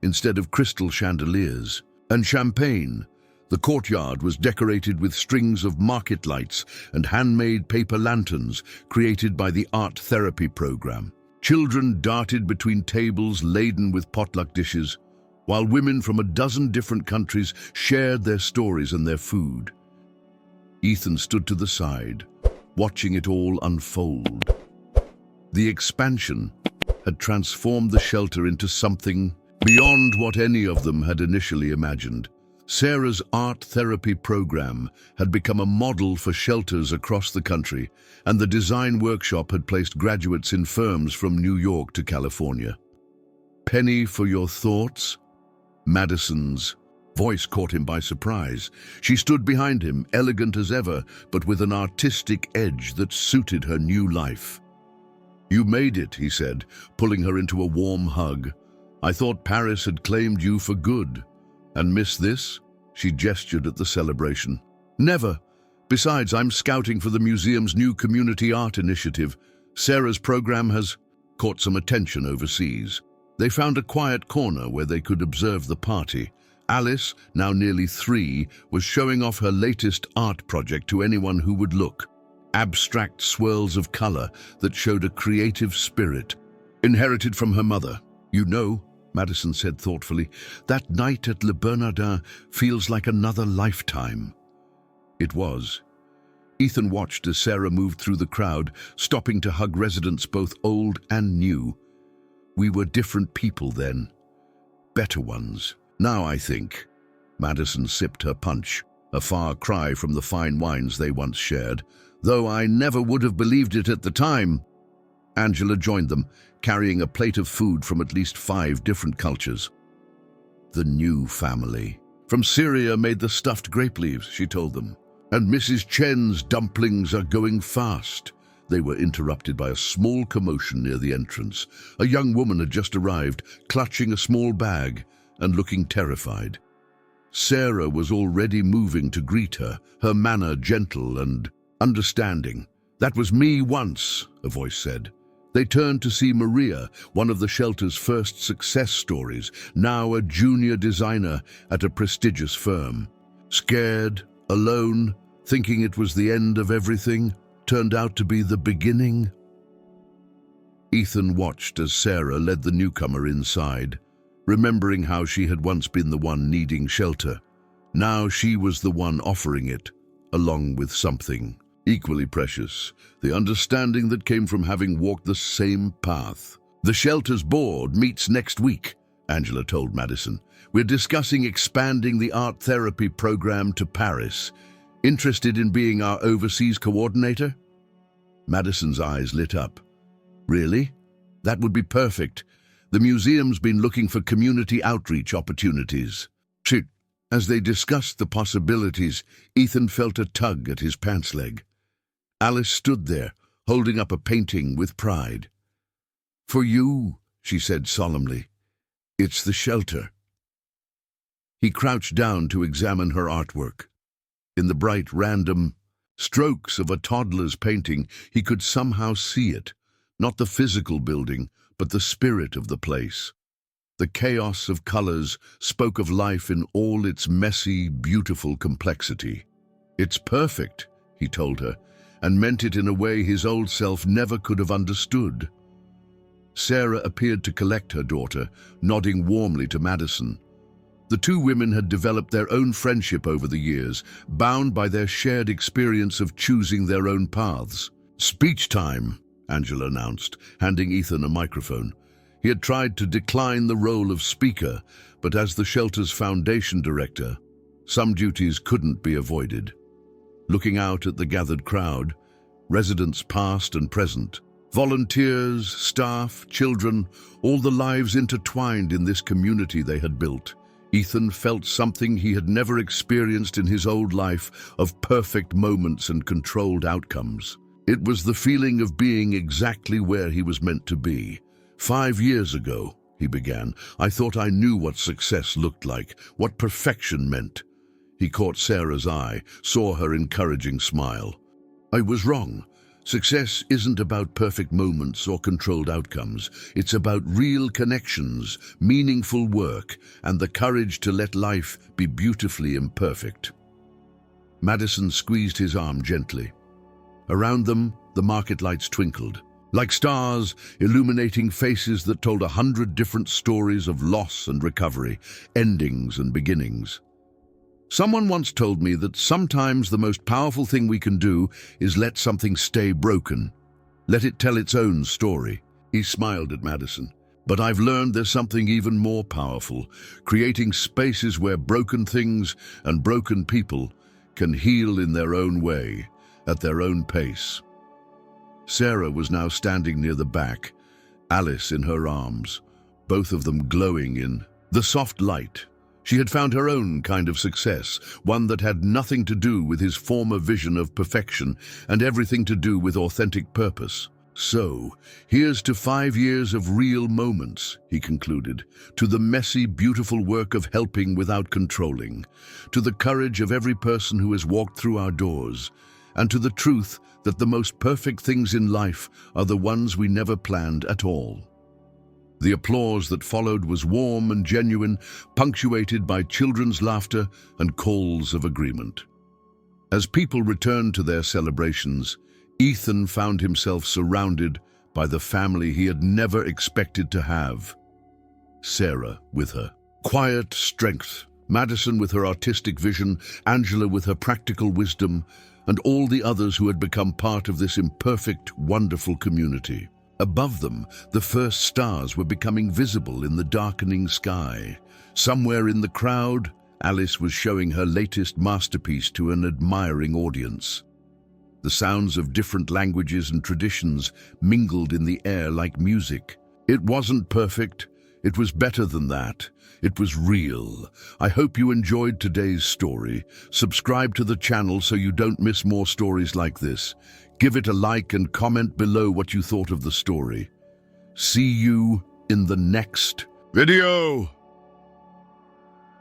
Instead of crystal chandeliers and champagne, the courtyard was decorated with strings of market lights and handmade paper lanterns created by the art therapy program. Children darted between tables laden with potluck dishes, while women from a dozen different countries shared their stories and their food. Ethan stood to the side, watching it all unfold. The expansion had transformed the shelter into something beyond what any of them had initially imagined. Sarah's art therapy program had become a model for shelters across the country, and the design workshop had placed graduates in firms from New York to California. Penny for your thoughts? Madison's voice caught him by surprise. She stood behind him, elegant as ever, but with an artistic edge that suited her new life. You made it, he said, pulling her into a warm hug. I thought Paris had claimed you for good. And miss this? She gestured at the celebration. Never. Besides, I'm scouting for the museum's new community art initiative. Sarah's program has caught some attention overseas. They found a quiet corner where they could observe the party. Alice, now nearly 3, was showing off her latest art project to anyone who would look. Abstract swirls of color that showed a creative spirit, inherited from her mother. You know, Madison said thoughtfully, that night at Le Bernardin feels like another lifetime. It was. Ethan watched as Sarah moved through the crowd, stopping to hug residents both old and new. We were different people then. Better ones. Now, I think. Madison sipped her punch, a far cry from the fine wines they once shared, though I never would have believed it at the time. Angela joined them, carrying a plate of food from at least 5 different cultures. The new family. From Syria made the stuffed grape leaves, she told them. And Mrs. Chen's dumplings are going fast. They were interrupted by a small commotion near the entrance. A young woman had just arrived, clutching a small bag and looking terrified. Sarah was already moving to greet her, her manner gentle and understanding. That was me once, a voice said. They turned to see Maria, one of the shelter's first success stories, now a junior designer at a prestigious firm. Scared, alone, thinking it was the end of everything, turned out to be the beginning. Ethan watched as Sarah led the newcomer inside, remembering how she had once been the one needing shelter. Now she was the one offering it, along with something equally precious, the understanding that came from having walked the same path. The shelter's board meets next week, Angela told Madison. We're discussing expanding the art therapy program to Paris. Interested in being our overseas coordinator? Madison's eyes lit up. Really? That would be perfect. The museum's been looking for community outreach opportunities. As they discussed the possibilities, Ethan felt a tug at his pants leg. Alice stood there, holding up a painting with pride. For you, she said solemnly. It's the shelter. He crouched down to examine her artwork. In the bright, random strokes of a toddler's painting, he could somehow see it, not the physical building, but the spirit of the place. The chaos of colors spoke of life in all its messy, beautiful complexity. It's perfect, he told her, and meant it in a way his old self never could have understood. Sarah appeared to collect her daughter, nodding warmly to Madison. The two women had developed their own friendship over the years, bound by their shared experience of choosing their own paths. Speech time, Angela announced, handing Ethan a microphone. He had tried to decline the role of speaker, but as the shelter's foundation director, some duties couldn't be avoided. Looking out at the gathered crowd, residents past and present, volunteers, staff, children, all the lives intertwined in this community they had built, Ethan felt something he had never experienced in his old life of perfect moments and controlled outcomes. It was the feeling of being exactly where he was meant to be. 5 years ago, he began, I thought I knew what success looked like, what perfection meant. He caught Sarah's eye, saw her encouraging smile. I was wrong. Success isn't about perfect moments or controlled outcomes. It's about real connections, meaningful work, and the courage to let life be beautifully imperfect. Madison squeezed his arm gently. Around them, the market lights twinkled, like stars illuminating faces that told 100 different stories of loss and recovery, endings and beginnings. Someone once told me that sometimes the most powerful thing we can do is let something stay broken. Let it tell its own story. He smiled at Madison. But I've learned there's something even more powerful, creating spaces where broken things and broken people can heal in their own way, at their own pace. Sarah was now standing near the back, Alice in her arms, both of them glowing in the soft light. She had found her own kind of success, one that had nothing to do with his former vision of perfection and everything to do with authentic purpose. So, here's to 5 years of real moments, he concluded, to the messy, beautiful work of helping without controlling, to the courage of every person who has walked through our doors, and to the truth that the most perfect things in life are the ones we never planned at all. The applause that followed was warm and genuine, punctuated by children's laughter and calls of agreement. As people returned to their celebrations, Ethan found himself surrounded by the family he had never expected to have. Sarah with her quiet strength, Madison with her artistic vision, Angela with her practical wisdom, and all the others who had become part of this imperfect, wonderful community. Above them, the first stars were becoming visible in the darkening sky. Somewhere in the crowd, Alice was showing her latest masterpiece to an admiring audience. The sounds of different languages and traditions mingled in the air like music. It wasn't perfect. It was better than that. It was real. I hope you enjoyed today's story. Subscribe to the channel so you don't miss more stories like this. Give it a like and comment below what you thought of the story. See you in the next video.